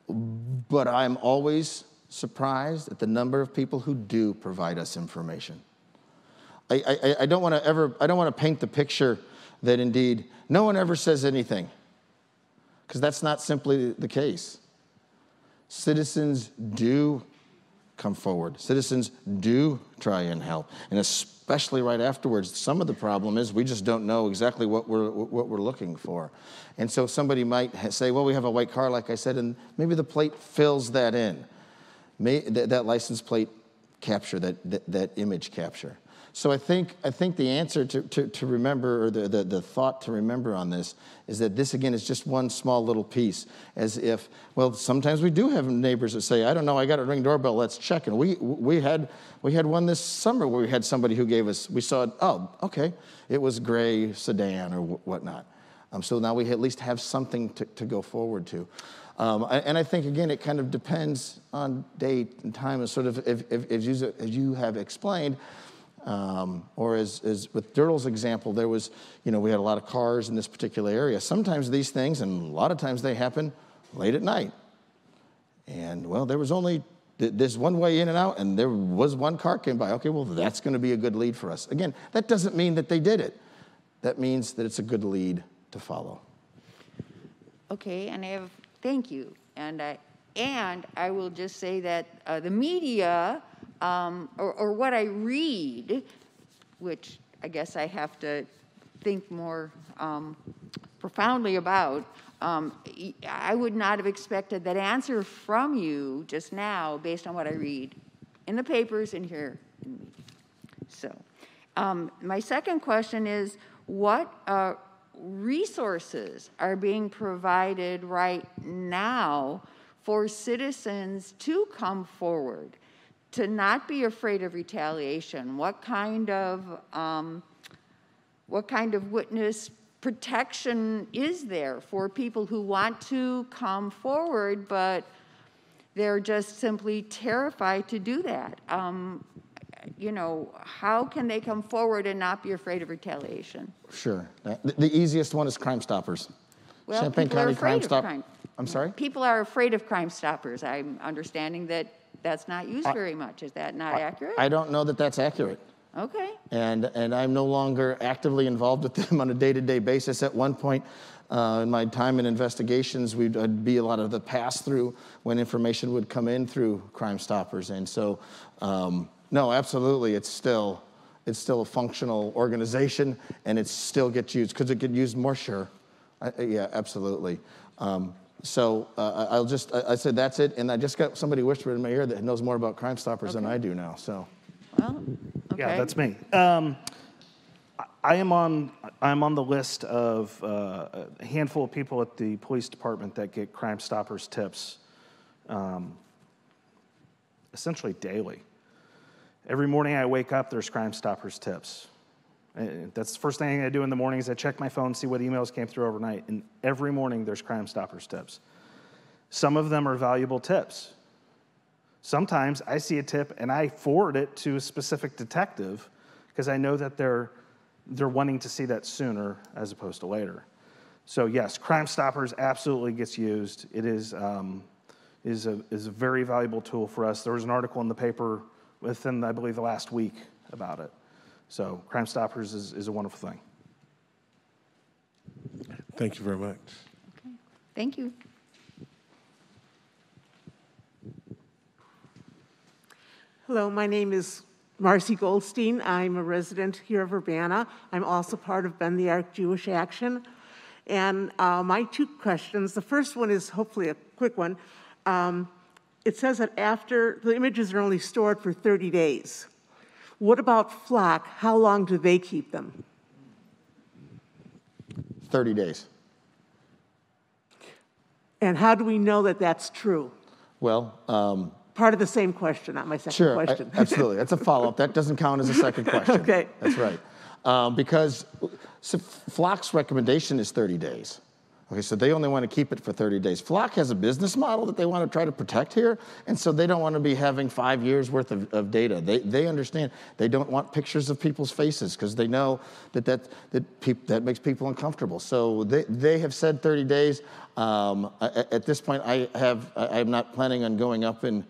But I'm always surprised at the number of people who do provide us information. I don't want to paint the picture that indeed no one ever says anything, because that's not simply the case. Citizens do come forward. Citizens do try and help, and especially right afterwards. Some of the problem is we just don't know exactly what we're looking for, and so somebody might say, "Well, we have a white car," like I said, and maybe the plate fills that in. That license plate capture, that image capture. So I think the answer to remember, or the thought to remember on this, is that this again is just one small little piece. As if, well, sometimes we do have neighbors that say, I don't know, I got a Ring doorbell, let's check. And we had one this summer where we had somebody who gave us, we saw, oh, okay, it was gray sedan or whatnot. So now we at least have something to go forward to. And I think, again, it kind of depends on date and time, and sort of, as you have explained, or as with Dirtle's example, there was, we had a lot of cars in this particular area. Sometimes these things, and a lot of times they happen late at night. And, well, there was only this one way in and out, and there was one car came by. Okay, well, that's going to be a good lead for us. Again, that doesn't mean that they did it. That means that it's a good lead to follow. Okay, and thank you. And I will just say that the media, or what I read, which I guess I have to think more profoundly about, I would not have expected that answer from you just now based on what I read in the papers and here. So my second question is, what resources are being provided right now for citizens to come forward to not be afraid of retaliation, what kind of witness protection is there for people who want to come forward, but they're just simply terrified to do that? You know, how can they come forward and not be afraid of retaliation? Sure. The easiest one is Crime Stoppers. Well, Champaign people are County afraid Crime of Stop. crime. I'm sorry? People are afraid of Crime Stoppers. I'm understanding that that's not used very much. Is that not accurate? I don't know that that's accurate. Okay. And I'm no longer actively involved with them on a day-to-day basis. At one point in my time in investigations, I'd be a lot of the pass-through when information would come in through Crime Stoppers. And so, no, absolutely, it's still a functional organization, and it still gets used. Could it get used more? Sure. Yeah, absolutely. I said that's it, and I just got somebody whispering in my ear that knows more about Crime Stoppers than I do now. So. Well, okay. Yeah, that's me. I'm on the list of a handful of people at the police department that get Crime Stoppers tips essentially daily. Every morning I wake up, there's Crime Stoppers tips. That's the first thing I do in the morning is I check my phone, see what emails came through overnight, and every morning there's Crime Stoppers tips. Some of them are valuable tips. Sometimes I see a tip and I forward it to a specific detective because I know that they're wanting to see that sooner as opposed to later. So yes, Crime Stoppers absolutely gets used. It is a very valuable tool for us. There was an article in the paper within, I believe, the last week about it. So Crime Stoppers is a wonderful thing. Thank you very much. Okay. Thank you. Hello, my name is Marcy Goldstein. I'm a resident here of Urbana. I'm also part of Bend the Arc Jewish Action. And my two questions, the first one is hopefully a quick one. It says that after, the images are only stored for 30 days. What about flock? How long do they keep them? 30 days. And how do we know that that's true? Well, part of the same question, not my second question. Absolutely. That's a follow-up. That doesn't count as a second question. Okay. That's right. Because Flock's recommendation is 30 days. Okay, so they only want to keep it for 30 days. Flock has a business model that they want to try to protect here, and so they don't want to be having 5 years worth of data. They understand they don't want pictures of people's faces because they know that makes people uncomfortable. So they have said 30 days. At this point, I'm not planning on going up and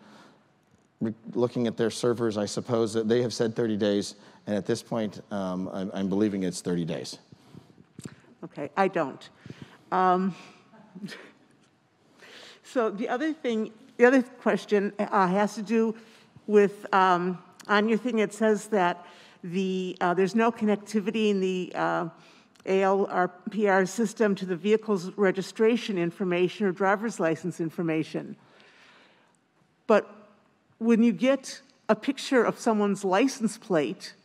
looking at their servers. I suppose that they have said 30 days, and at this point, I'm believing it's 30 days. Okay, I don't. So the other question has to do with, on your thing it says that there's no connectivity in the ALPR system to the vehicle's registration information or driver's license information. But when you get a picture of someone's license plate,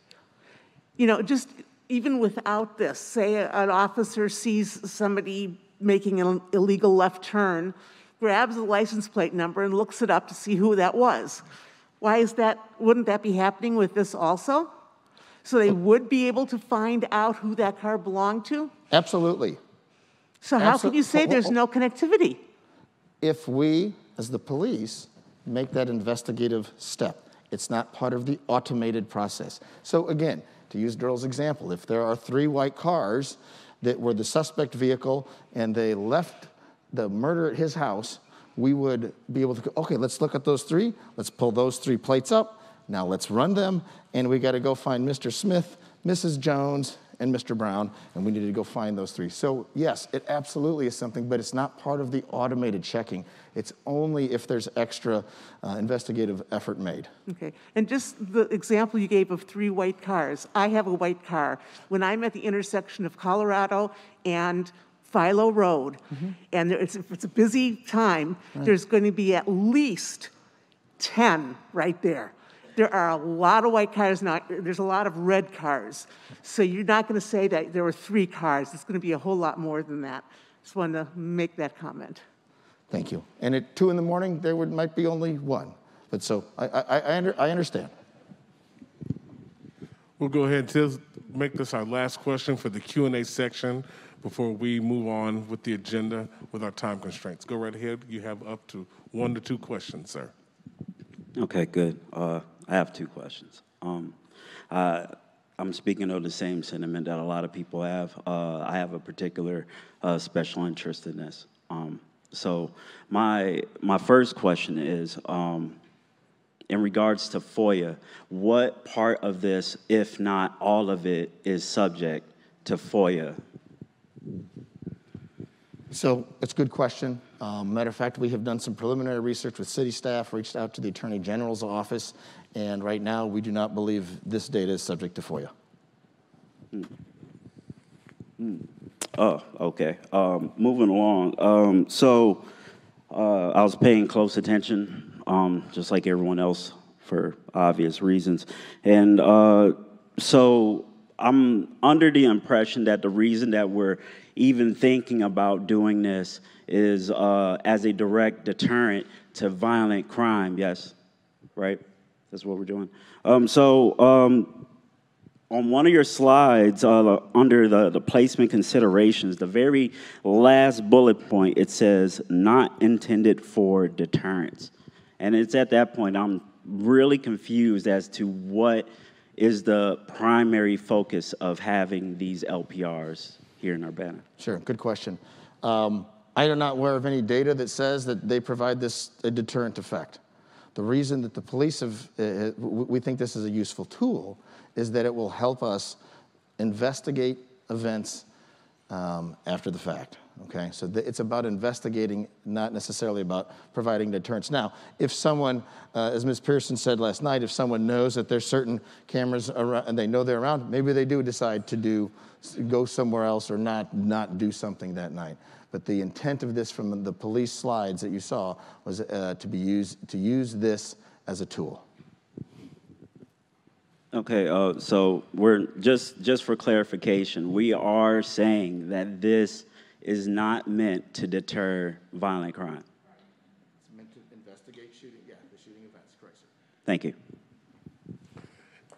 you know, just even without this, say an officer sees somebody making an illegal left turn, grabs the license plate number and looks it up to see who that was. Why is that? Wouldn't that be happening with this also? So they would be able to find out who that car belonged to? Absolutely. So how can you say there's no connectivity? If we, as the police, make that investigative step, it's not part of the automated process. So again, to use Daryl's example, if there are 3 white cars that were the suspect vehicle and they left the murder at his house, we would be able to go, okay, let's look at those 3, let's pull those 3 plates up, now let's run them, and we gotta go find Mr. Smith, Mrs. Jones, and Mr. Brown, and we need to go find those 3. So yes, it absolutely is something, but it's not part of the automated checking. It's only if there's extra investigative effort made. Okay, and just the example you gave of 3 white cars. I have a white car. When I'm at the intersection of Colorado and Philo Road, and it's a busy time, there's going to be at least 10 right there. There are a lot of white cars now. There's a lot of red cars. So you're not going to say that there were 3 cars. It's going to be a whole lot more than that. Just wanted to make that comment. Thank you. And at 2 in the morning, there might be only 1. But so I understand. We'll go ahead and make this our last question for the Q&A section before we move on with the agenda with our time constraints. Go right ahead. You have up to 1 to 2 questions, sir. Okay, good. I have 2 questions. I'm speaking of the same sentiment that a lot of people have. I have a particular special interest in this. So my first question is, in regards to FOIA, what part of this, if not all of it, is subject to FOIA? So it's a good question. Matter of fact, we have done some preliminary research with city staff, reached out to the Attorney General's office, and right now we do not believe this data is subject to FOIA. Oh, okay. Moving along. So I was paying close attention, just like everyone else, for obvious reasons. And so I'm under the impression that the reason that we're even thinking about doing this is as a direct deterrent to violent crime. Yes, right? That's what we're doing. On one of your slides, under the placement considerations, the very last bullet point, it says, not intended for deterrence. And it's at that point I'm really confused as to what is the primary focus of having these LPRs here in Urbana. Sure, good question. I am not aware of any data that says that they provide this a deterrent effect. The reason that the police we think this is a useful tool is that it will help us investigate events after the fact, okay? So it's about investigating, not necessarily about providing deterrence. Now, if someone, as Ms. Pearson said last night, if someone knows that there's certain cameras around and they know they're around, maybe they do decide to go somewhere else or not do something that night. But the intent of this from the police slides that you saw was to use this as a tool. Okay, so we're just for clarification, we are saying that this is not meant to deter violent crime. It's meant to investigate the shooting events, correct, sir. Thank you.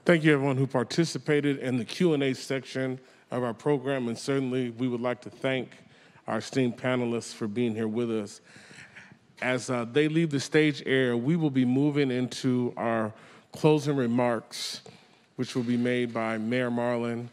Thank you, everyone who participated in the Q&A section of our program, and certainly we would like to thank our esteemed panelists for being here with us. As they leave the stage area, we will be moving into our closing remarks, which will be made by Mayor Marlin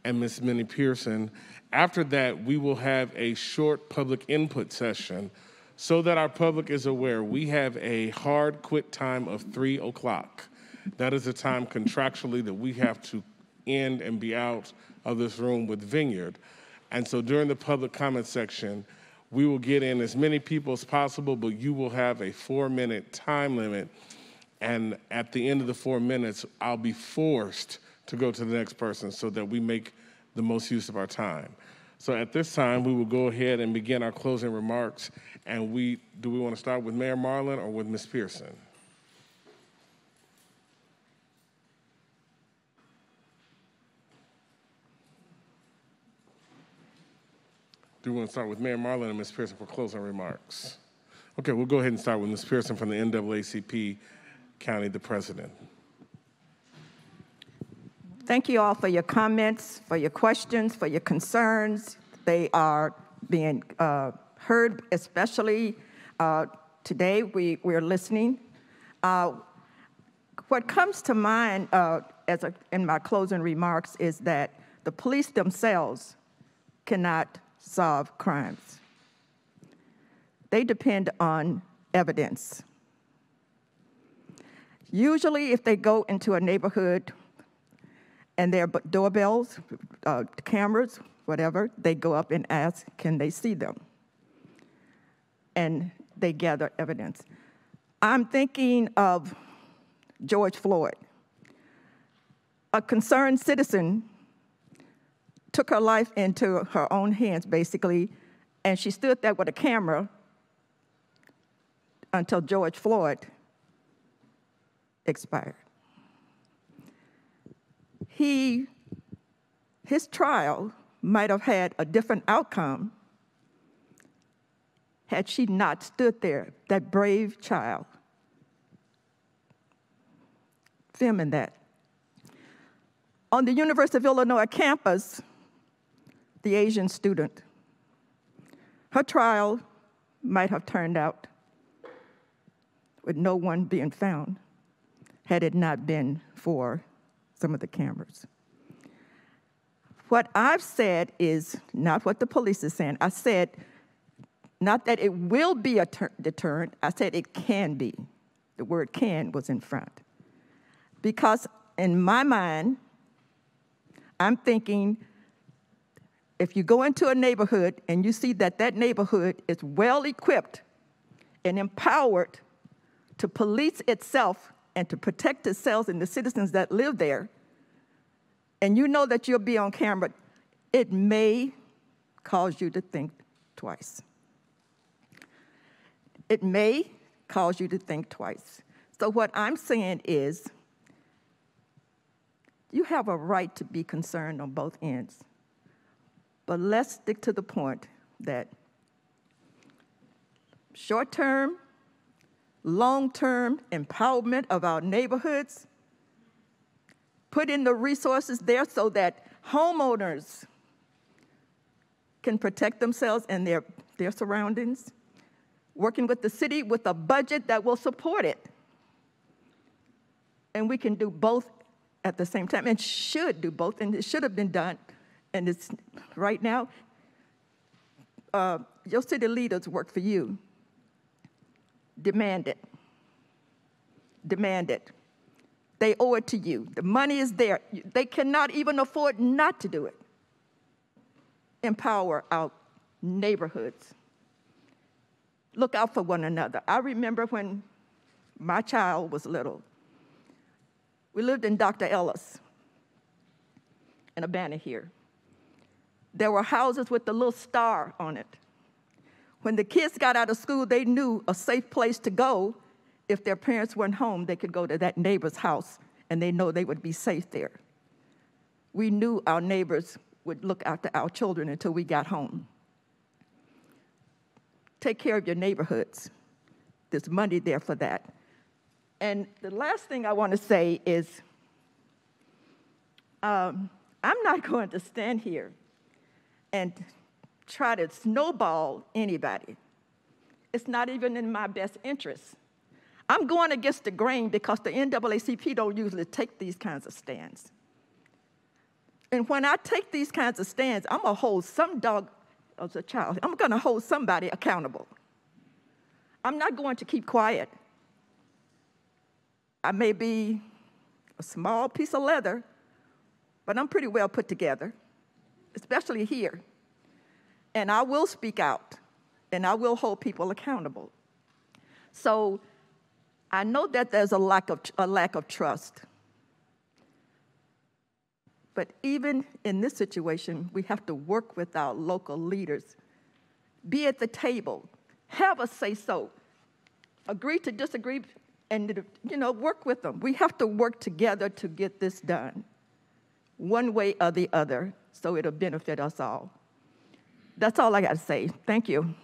and Ms. Minnie Pearson. After that, we will have a short public input session so that our public is aware. We have a hard quit time of 3 o'clock. That is the time contractually that we have to end and be out of this room with Vineyard. And so during the public comment section, we will get in as many people as possible, but you will have a 4-minute time limit. And at the end of the 4 minutes, I'll be forced to go to the next person so that we make the most use of our time. So at this time, we will go ahead and begin our closing remarks. And do we want to start with Mayor Marlin or with Ms. Pearson? Do we want to start with Mayor Marlin and Ms. Pearson for closing remarks? Okay, we'll go ahead and start with Ms. Pearson from the NAACP County, the president. Thank you all for your comments, for your questions, for your concerns. They are being heard, especially today. We're listening. What comes to mind in my closing remarks is that the police themselves cannot solve crimes. They depend on evidence. Usually, if they go into a neighborhood and there are doorbells, cameras, whatever, they go up and ask, can they see them? And they gather evidence. I'm thinking of George Floyd. A concerned citizen took her life into her own hands, basically, and she stood there with a camera until George Floyd expired. His trial might have had a different outcome had she not stood there, that brave child, filming that. On the University of Illinois campus, the Asian student, her trial might have turned out with no one being found had it not been for some of the cameras. What I've said is not what the police is saying. I said not that it will be a deterrent, I said it can be. The word can was in front. Because in my mind, I'm thinking if you go into a neighborhood and you see that that neighborhood is well equipped and empowered to police itself and to protect itself and the citizens that live there, and you know that you'll be on camera, it may cause you to think twice. It may cause you to think twice. So what I'm saying is, you have a right to be concerned on both ends. But let's stick to the point that short-term, long-term empowerment of our neighborhoods, put in the resources there so that homeowners can protect themselves and their surroundings, working with the city with a budget that will support it. And we can do both at the same time, and should do both, and it should have been done. And it's right now, your city leaders work for you. Demand it. Demand it. They owe it to you. The money is there. They cannot even afford not to do it. Empower our neighborhoods. Look out for one another. I remember when my child was little. We lived in Dr. Ellis, in Urbana here. There were houses with the little star on it. When the kids got out of school, they knew a safe place to go. If their parents weren't home, they could go to that neighbor's house, and they know they would be safe there. We knew our neighbors would look after our children until we got home. Take care of your neighborhoods. There's money there for that. And the last thing I want to say is, I'm not going to stand here and try to snowball anybody. It's not even in my best interest. I'm going against the grain because the NAACP don't usually take these kinds of stands. And when I take these kinds of stands, I'm going to hold some dog as a child. I'm going to hold somebody accountable. I'm not going to keep quiet. I may be a small piece of leather, but I'm pretty well put together, especially here. And I will speak out, and I will hold people accountable. So I know that there's a lack of trust. But even in this situation, we have to work with our local leaders. Be at the table, have a say-so, agree to disagree, and work with them. We have to work together to get this done, one way or the other, so it'll benefit us all. That's all I got to say. Thank you.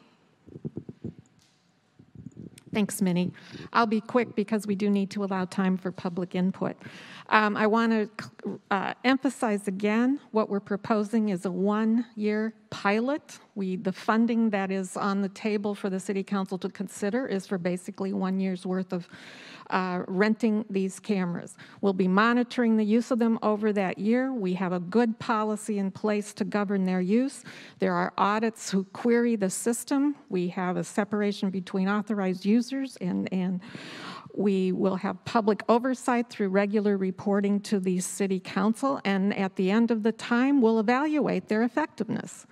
Thanks, Minnie. I'll be quick because we do need to allow time for public input. I want to emphasize again, what we're proposing is a one-year pilot. The funding that is on the table for the City Council to consider is for basically 1 year's worth of renting these cameras. We'll be monitoring the use of them over that year. We have a good policy in place to govern their use. There are audits who query the system. We have a separation between authorized users, and we will have public oversight through regular reporting to the City Council, and at the end of the time, we'll evaluate their effectiveness.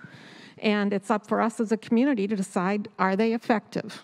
And it's up for us as a community to decide, are they effective?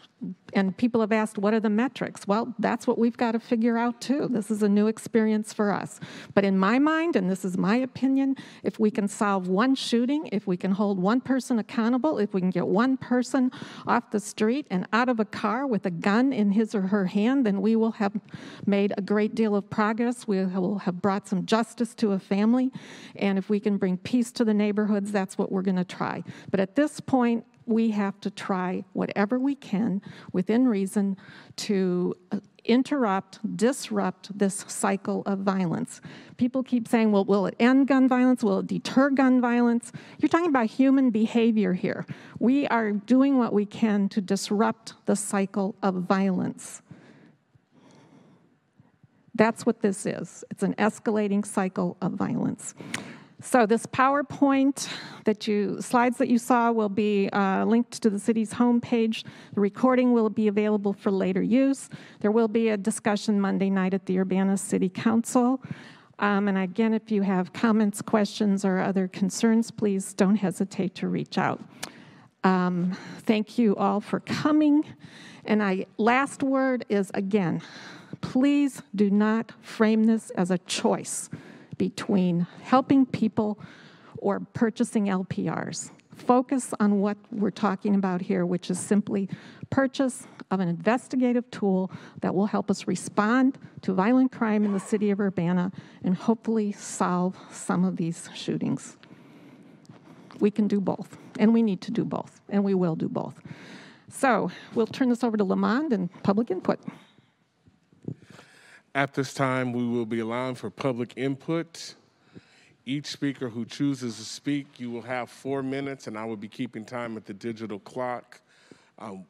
And people have asked, what are the metrics? Well, that's what we've got to figure out too. This is a new experience for us. But in my mind, and this is my opinion, if we can solve one shooting, if we can hold one person accountable, if we can get one person off the street and out of a car with a gun in his or her hand, then we will have made a great deal of progress. We will have brought some justice to a family. And if we can bring peace to the neighborhoods, that's what we're going to try. But at this point, we have to try whatever we can within reason to disrupt this cycle of violence. People keep saying, well, will it end gun violence? Will it deter gun violence? You're talking about human behavior here. We are doing what we can to disrupt the cycle of violence. That's what this is. It's an escalating cycle of violence. So this PowerPoint slides that you saw will be linked to the city's homepage. The recording will be available for later use. There will be a discussion Monday night at the Urbana City Council. And again, if you have comments, questions, or other concerns, please don't hesitate to reach out. Thank you all for coming. And last word is, again, please do not frame this as a choice between helping people or purchasing ALPRs. Focus on what we're talking about here, which is simply purchase of an investigative tool that will help us respond to violent crime in the city of Urbana and hopefully solve some of these shootings. We can do both, and we need to do both, and we will do both. So we'll turn this over to Lamond and public input. At this time, we will be allowing for public input. Each speaker who chooses to speak, you will have 4 minutes, and I will be keeping time at the digital clock.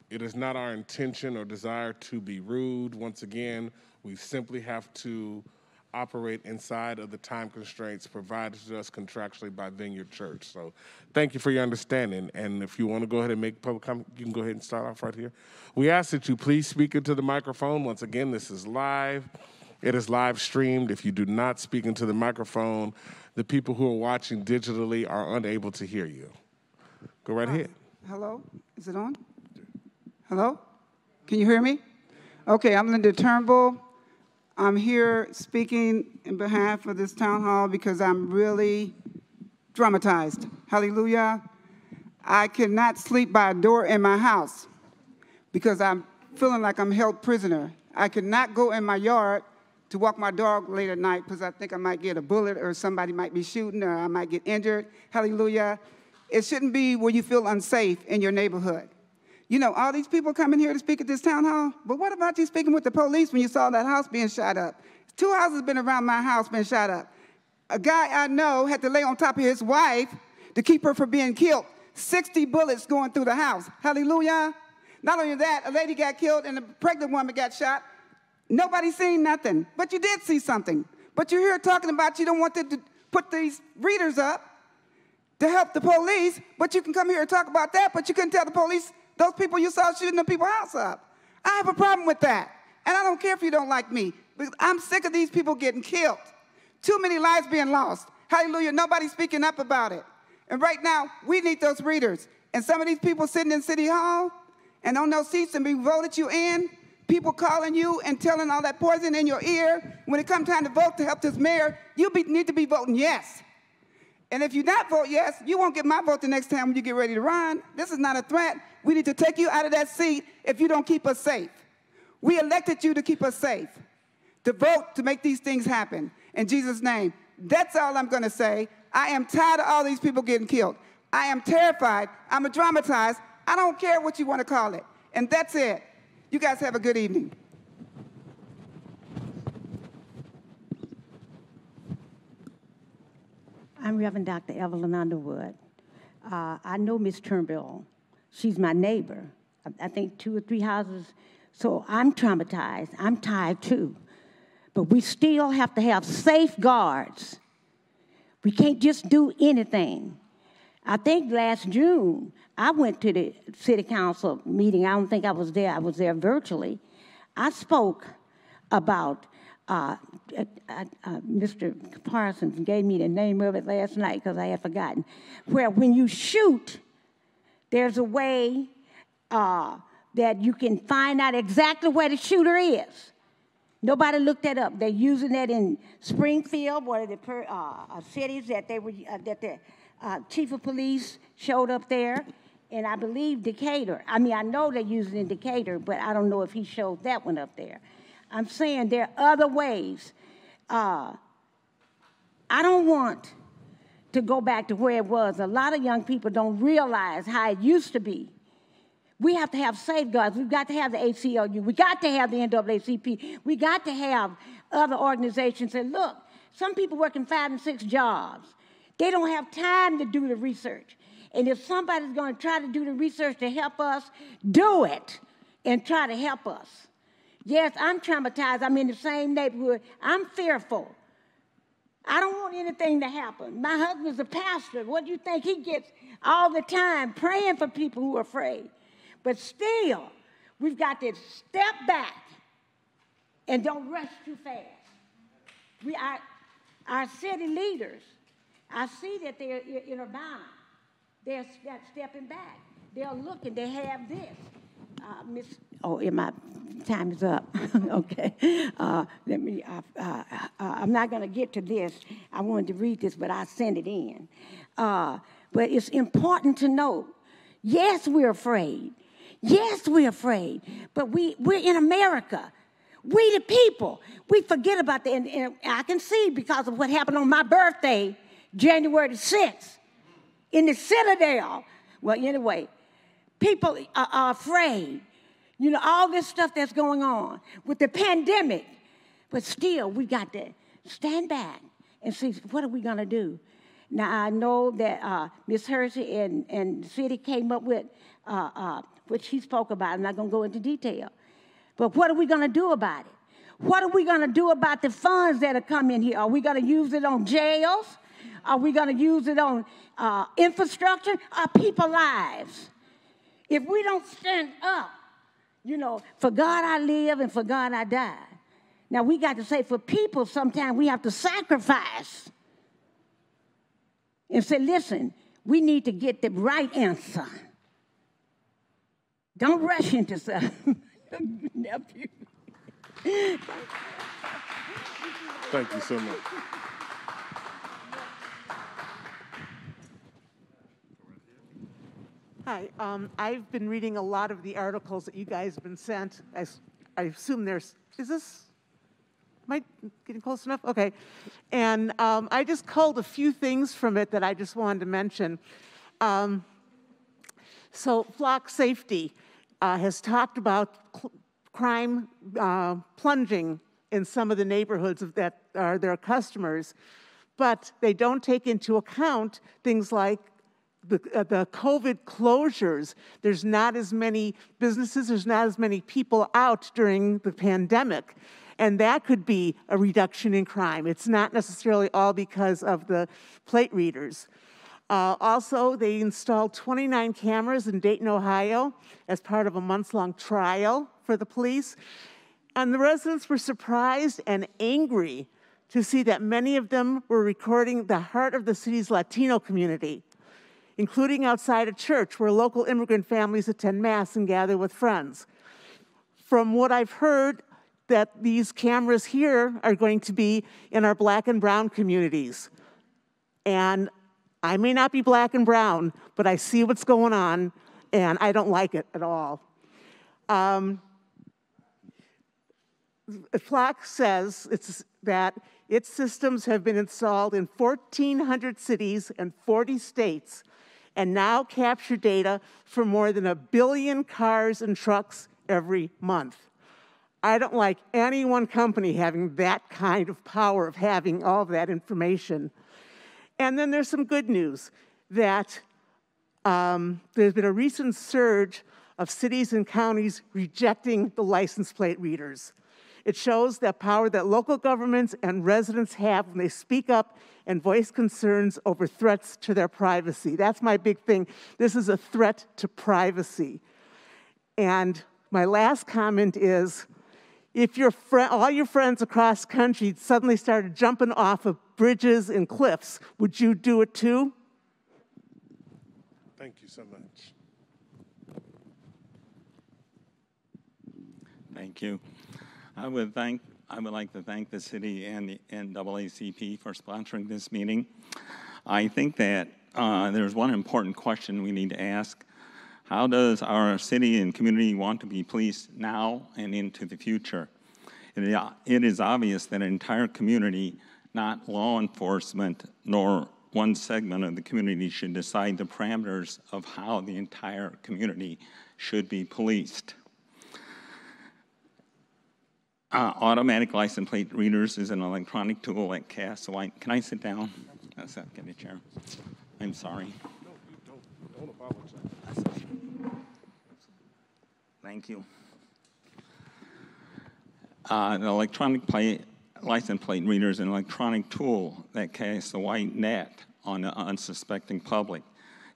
It is not our intention or desire to be rude. Once again, we simply have to operate inside of the time constraints provided to us contractually by Vineyard Church. So thank you for your understanding. And if you want to go ahead and make public comment, you can go ahead and start off right here. We ask that you please speak into the microphone. Once again, this is live. It is live streamed. If you do not speak into the microphone, the people who are watching digitally are unable to hear you. Go right ahead. Hello? Is it on? Hello? Can you hear me? Okay, I'm Linda Turnbull. I'm here speaking in behalf of this town hall because I'm really traumatized. Hallelujah. I cannot sleep by a door in my house because I'm feeling like I'm held prisoner. I could not go in my yard to walk my dog late at night because I think I might get a bullet or somebody might be shooting or I might get injured. Hallelujah. It shouldn't be where you feel unsafe in your neighborhood. You know, all these people coming here to speak at this town hall, but what about you speaking with the police when you saw that house being shot up? 2 houses been around my house being shot up. A guy I know had to lay on top of his wife to keep her from being killed. 60 bullets going through the house. Hallelujah. Not only that, a lady got killed and a pregnant woman got shot. Nobody seen nothing, but you did see something. But you're here talking about you don't want to put these readers up to help the police, but you can come here and talk about that, but you couldn't tell the police those people you saw shooting the people's house up. I have a problem with that. And I don't care if you don't like me, because I'm sick of these people getting killed. Too many lives being lost. Hallelujah, nobody's speaking up about it. And right now, we need those readers. And some of these people sitting in City Hall and on those seats and we voted you in, people calling you and telling all that poison in your ear. When it comes time to vote to help this mayor, you need to be voting yes. And if you not vote yes, you won't get my vote the next time when you get ready to run. This is not a threat. We need to take you out of that seat if you don't keep us safe. We elected you to keep us safe, to vote to make these things happen. In Jesus' name, that's all I'm going to say. I am tired of all these people getting killed. I am terrified. I'm traumatized. I don't care what you want to call it. And that's it. You guys have a good evening. I'm Reverend Dr. Evelyn Underwood. I know Miss Turnbull. She's my neighbor. I think 2 or 3 houses. So I'm traumatized. I'm tired too. But we still have to have safeguards. We can't just do anything. I think last June, I went to the city council meeting. I don't think I was there. I was there virtually. I spoke about, Mr. Parsons gave me the name of it last night because I had forgotten, where when you shoot, there's a way that you can find out exactly where the shooter is. Nobody looked that up. They're using that in Springfield, one of the cities that that the chief of police showed up there, and I believe Decatur. I mean, I know they're using it in Decatur, but I don't know if he showed that one up there. I'm saying there are other ways. I don't want to go back to where it was. A lot of young people don't realize how it used to be. We have to have safeguards. We've got to have the ACLU. We got to have the NAACP. We got to have other organizations that, look, some people working 5 and 6 jobs. They don't have time to do the research. And if somebody's going to try to do the research to help us, do it and try to help us. Yes, I'm traumatized. I'm in the same neighborhood. I'm fearful. I don't want anything to happen. My husband's a pastor. What do you think? He gets all the time praying for people who are afraid. But still, we've got to step back and don't rush too fast. We are our city leaders. I see that they're in Urbana. They're stepping back. They're looking. They have this. My time is up. Okay. I'm not going to get to this. I wanted to read this, but I sent it in. But it's important to know, yes, we're afraid. Yes, we're afraid. But we're in America. We the people. We forget about that. And I can see because of what happened on my birthday, January the 6th, in the Citadel. Well, anyway, people are afraid. You know, all this stuff that's going on with the pandemic. But still, we got to stand back and see, what are we going to do? Now, I know that Ms. Hersey and the city came up with what she spoke about. I'm not going to go into detail. But what are we going to do about it? What are we going to do about the funds that are coming here? Are we going to use it on jails? Are we going to use it on infrastructure? Or people's lives? If we don't stand up, you know, for God I live and for God I die. Now, we got to say, for people, sometimes we have to sacrifice and say, listen, we need to get the right answer. Don't rush into something. Nephew. Thank you so much. Hi, I've been reading a lot of the articles that you guys have been sent. I assume there's, am I getting close enough? Okay. And I just culled a few things from it that I just wanted to mention. So Flock Safety has talked about crime plunging in some of the neighborhoods that are their customers, but they don't take into account things like the COVID closures. There's not as many businesses, there's not as many people out during the pandemic, and that could be a reduction in crime. It's not necessarily all because of the plate readers. Also, they installed 29 cameras in Dayton, Ohio, as part of a months-long trial for the police. And the residents were surprised and angry to see that many of them were recording the heart of the city's Latino community, including outside a church where local immigrant families attend Mass and gather with friends. From what I've heard, that these cameras here are going to be in our Black and brown communities. And I may not be Black and brown, but I see what's going on, and I don't like it at all. Flock says that its systems have been installed in 1,400 cities and 40 states, and now capture data for more than 1 billion cars and trucks every month. I don't like any one company having that kind of power of having all of that information. And then there's some good news that there's been a recent surge of cities and counties rejecting the license plate readers. It shows that power that local governments and residents have when they speak up and voice concerns over threats to their privacy. That's my big thing. This is a threat to privacy. And my last comment is, if all your friends across country suddenly started jumping off of bridges and cliffs, would you do it too? Thank you so much. Thank you. I would like to thank the city and the NAACP for sponsoring this meeting. I think that there's one important question we need to ask. How does our city and community want to be policed now and into the future? It is obvious that an entire community, not law enforcement nor one segment of the community should decide the parameters of how the entire community should be policed. Automatic license plate readers is an electronic tool that casts a white. Can I sit down? That's not get a chair. I'm sorry. No, don't apologize. Thank you. An electronic license plate reader is an electronic tool that casts a white net on the unsuspecting public.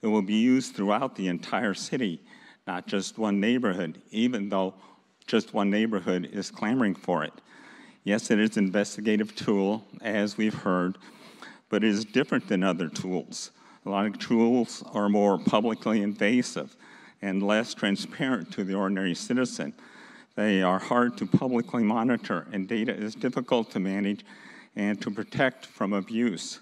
It will be used throughout the entire city, not just one neighborhood, even though just one neighborhood is clamoring for it. Yes, it is an investigative tool, as we've heard, but it is different than other tools. A lot of tools are more publicly invasive and less transparent to the ordinary citizen. They are hard to publicly monitor, and data is difficult to manage and to protect from abuse.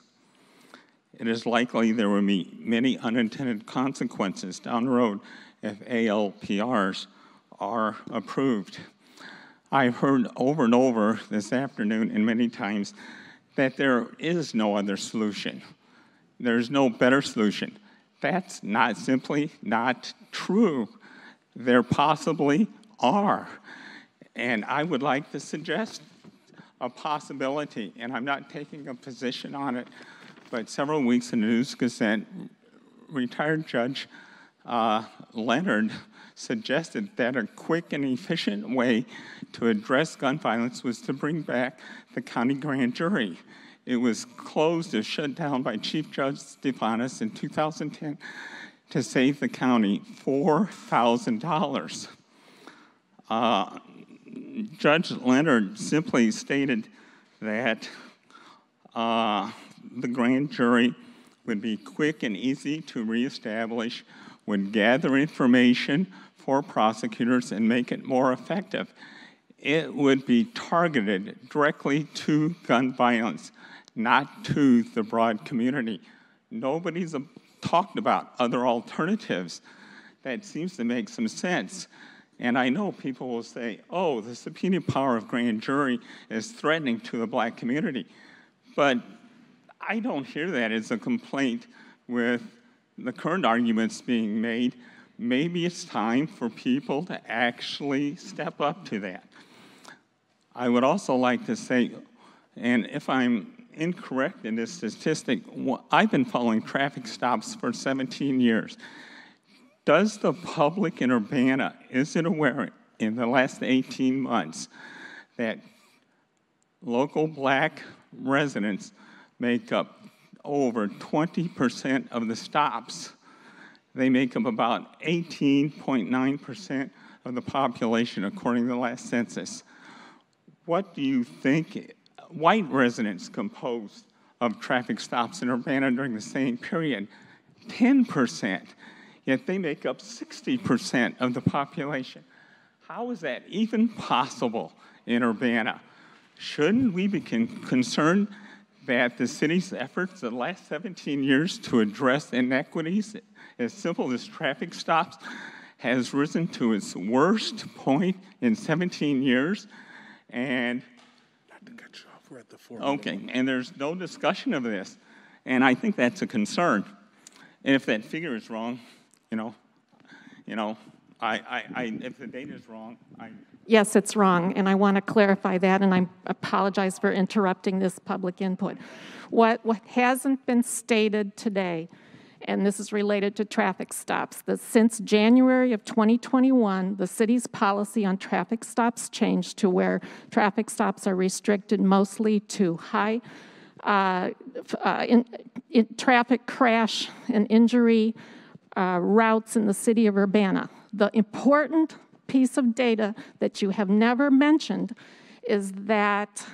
It is likely there will be many unintended consequences down the road if ALPRs are approved. I've heard over and over this afternoon and many times that there is no other solution. There's no better solution. That's not simply not true. There possibly are. And I would like to suggest a possibility, and I'm not taking a position on it, but several weeks in the News Gazette, retired Judge Leonard suggested that a quick and efficient way to address gun violence was to bring back the county grand jury. It was closed or shut down by Chief Judge Stefanis in 2010 to save the county $4,000. Judge Leonard simply stated that the grand jury would be quick and easy to reestablish, would gather information for prosecutors and make it more effective. It would be targeted directly to gun violence, not to the broad community. Nobody's talked about other alternatives. That seems to make some sense. And I know people will say, oh, the subpoena power of grand jury is threatening to the black community. But I don't hear that as a complaint with the current arguments being made. Maybe it's time for people to actually step up to that. I would also like to say, and if I'm incorrect in this statistic, I've been following traffic stops for 17 years. Does the public in Urbana, is it aware in the last 18 months that local black residents make up over 20% of the stops? They make up about 18.9% of the population, according to the last census. What do you think white residents composed of traffic stops in Urbana during the same period? 10%. Yet they make up 60% of the population. How is that even possible in Urbana? Shouldn't we be concerned that the city's efforts the last 17 years to address inequities, as simple as traffic stops, has risen to its worst point in 17 years? And not to cut you off, we're at the 4 okay, and there's no discussion of this. And I think that's a concern. And if that figure is wrong, if the data is wrong, Yes, it's wrong, and I want to clarify that, and I apologize for interrupting this public input. What hasn't been stated today, and this is related to traffic stops, that since January of 2021, the city's policy on traffic stops changed to where traffic stops are restricted mostly to high traffic crash and injury routes in the city of Urbana. The important piece of data that you have never mentioned is that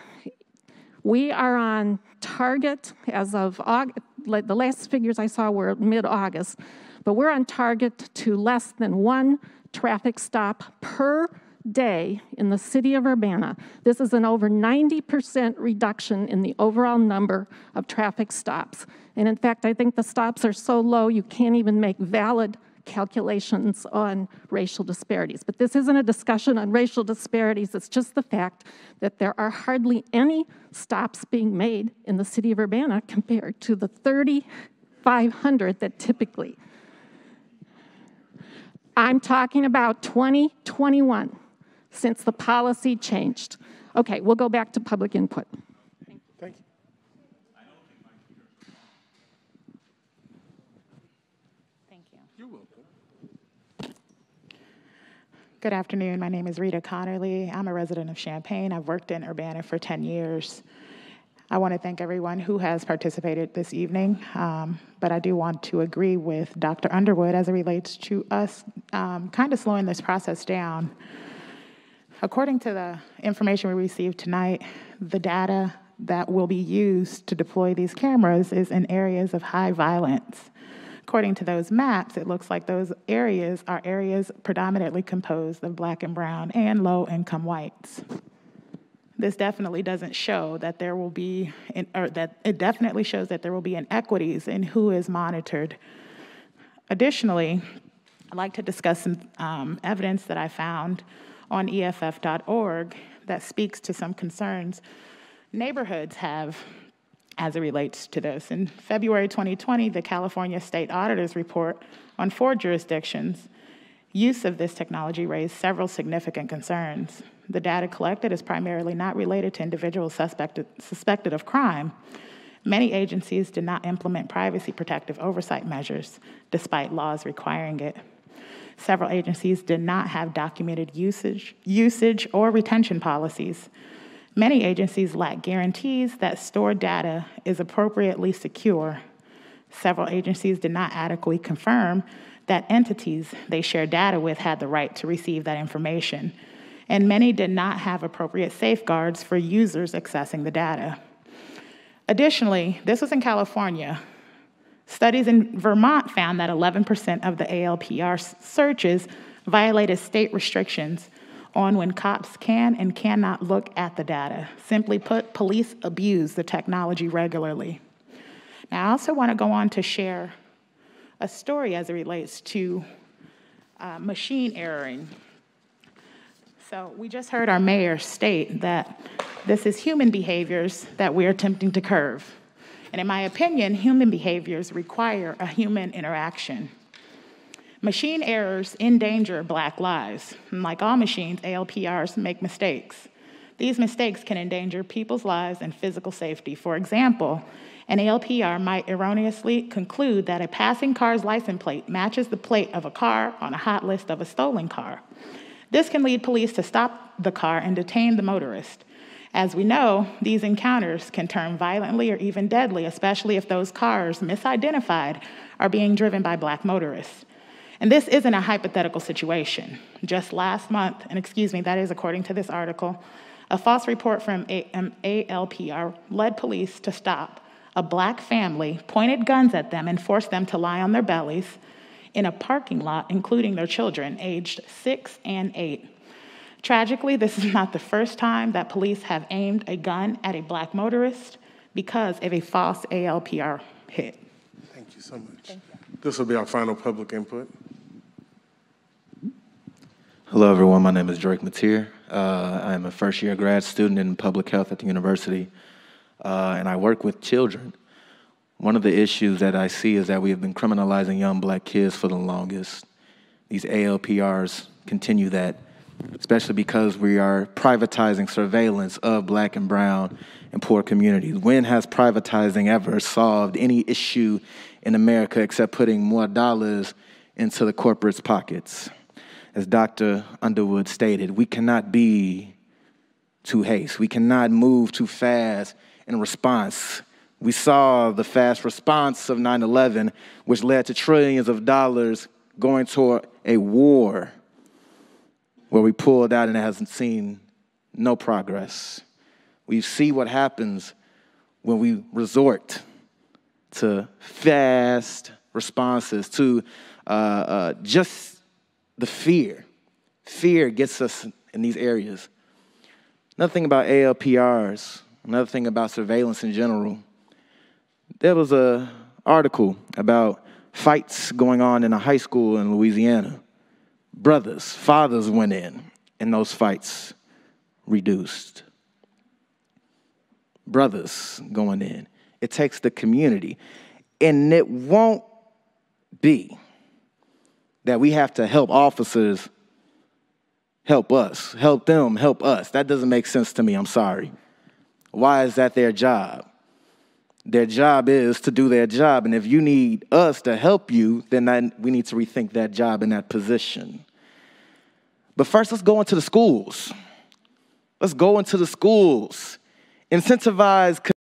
we are on target as of August. The last figures I saw were mid-August, but we're on target to less than one traffic stop per day in the city of Urbana. This is an over 90% reduction in the overall number of traffic stops. And in fact, I think the stops are so low you can't even make valid calculations on racial disparities. But this isn't a discussion on racial disparities. It's just the fact that there are hardly any stops being made in the city of Urbana compared to the 3,500 that typically. I'm talking about 2021, since the policy changed. Okay, we'll go back to public input. Thank you. Thank you. You're welcome. Good afternoon. My name is Rita Connerly. I'm a resident of Champaign. I've worked in Urbana for 10 years. I want to thank everyone who has participated this evening, but I do want to agree with Dr. Underwood as it relates to us kind of slowing this process down. According to the information we received tonight, the data that will be used to deploy these cameras is in areas of high violence. According to those maps, it looks like those areas are areas predominantly composed of Black and brown and low-income whites. This definitely doesn't show that there will be, it definitely shows that there will be inequities in who is monitored. Additionally, I'd like to discuss some evidence that I found on EFF.org that speaks to some concerns neighborhoods have as it relates to this. In February 2020, the California State Auditor's report on 4 jurisdictions, use of this technology raised several significant concerns. The data collected is primarily not related to individuals suspected of crime. Many agencies did not implement privacy protective oversight measures, despite laws requiring it. Several agencies did not have documented usage or retention policies. Many agencies lack guarantees that stored data is appropriately secure. Several agencies did not adequately confirm that entities they share data with had the right to receive that information. And many did not have appropriate safeguards for users accessing the data. Additionally, this was in California. Studies in Vermont found that 11% of the ALPR searches violated state restrictions on when cops can and cannot look at the data. Simply put, police abuse the technology regularly. Now, I also want to go on to share a story as it relates to machine erroring. So we just heard our mayor state that this is human behaviors that we're attempting to curb. And in my opinion, human behaviors require a human interaction. Machine errors endanger Black lives. And like all machines, ALPRs make mistakes. These mistakes can endanger people's lives and physical safety. For example, an ALPR might erroneously conclude that a passing car's license plate matches the plate of a car on a hot list of a stolen car. This can lead police to stop the car and detain the motorist. As we know, these encounters can turn violently or even deadly, especially if those cars, misidentified, are being driven by Black motorists. And this isn't a hypothetical situation. Just last month, and excuse me, that is according to this article, a false report from ALPR led police to stop a Black family, pointed guns at them, and forced them to lie on their bellies in a parking lot, including their children, aged 6 and 8. Tragically, this is not the first time that police have aimed a gun at a Black motorist because of a false ALPR hit. Thank you so much. Thank you. This will be our final public input. Hello, everyone. My name is Drake Mateer. I am a first-year grad student in public health at the university, and I work with children. One of the issues that I see is that we have been criminalizing young Black kids for the longest. These ALPRs continue that, especially because we are privatizing surveillance of Black and brown and poor communities. When has privatizing ever solved any issue in America except putting more dollars into the corporate's pockets? As Dr. Underwood stated, we cannot be too hasty. We cannot move too fast in response. We saw the fast response of 9/11, which led to trillions of dollars going toward a war where we pulled out and it hasn't seen no progress. We see what happens when we resort to fast responses, to just the fear. Fear gets us in these areas. Another thing about ALPRs, another thing about surveillance in general, there was an article about fights going on in a high school in Louisiana. Brothers, fathers went in, and those fights reduced. Brothers going in. It takes the community. And it won't be that we have to help officers help us, help them help us. That doesn't make sense to me, I'm sorry. Why is that their job? Their job is to do their job, and if you need us to help you, then we need to rethink that job and that position. But first, let's go into the schools. Let's go into the schools. Incentivize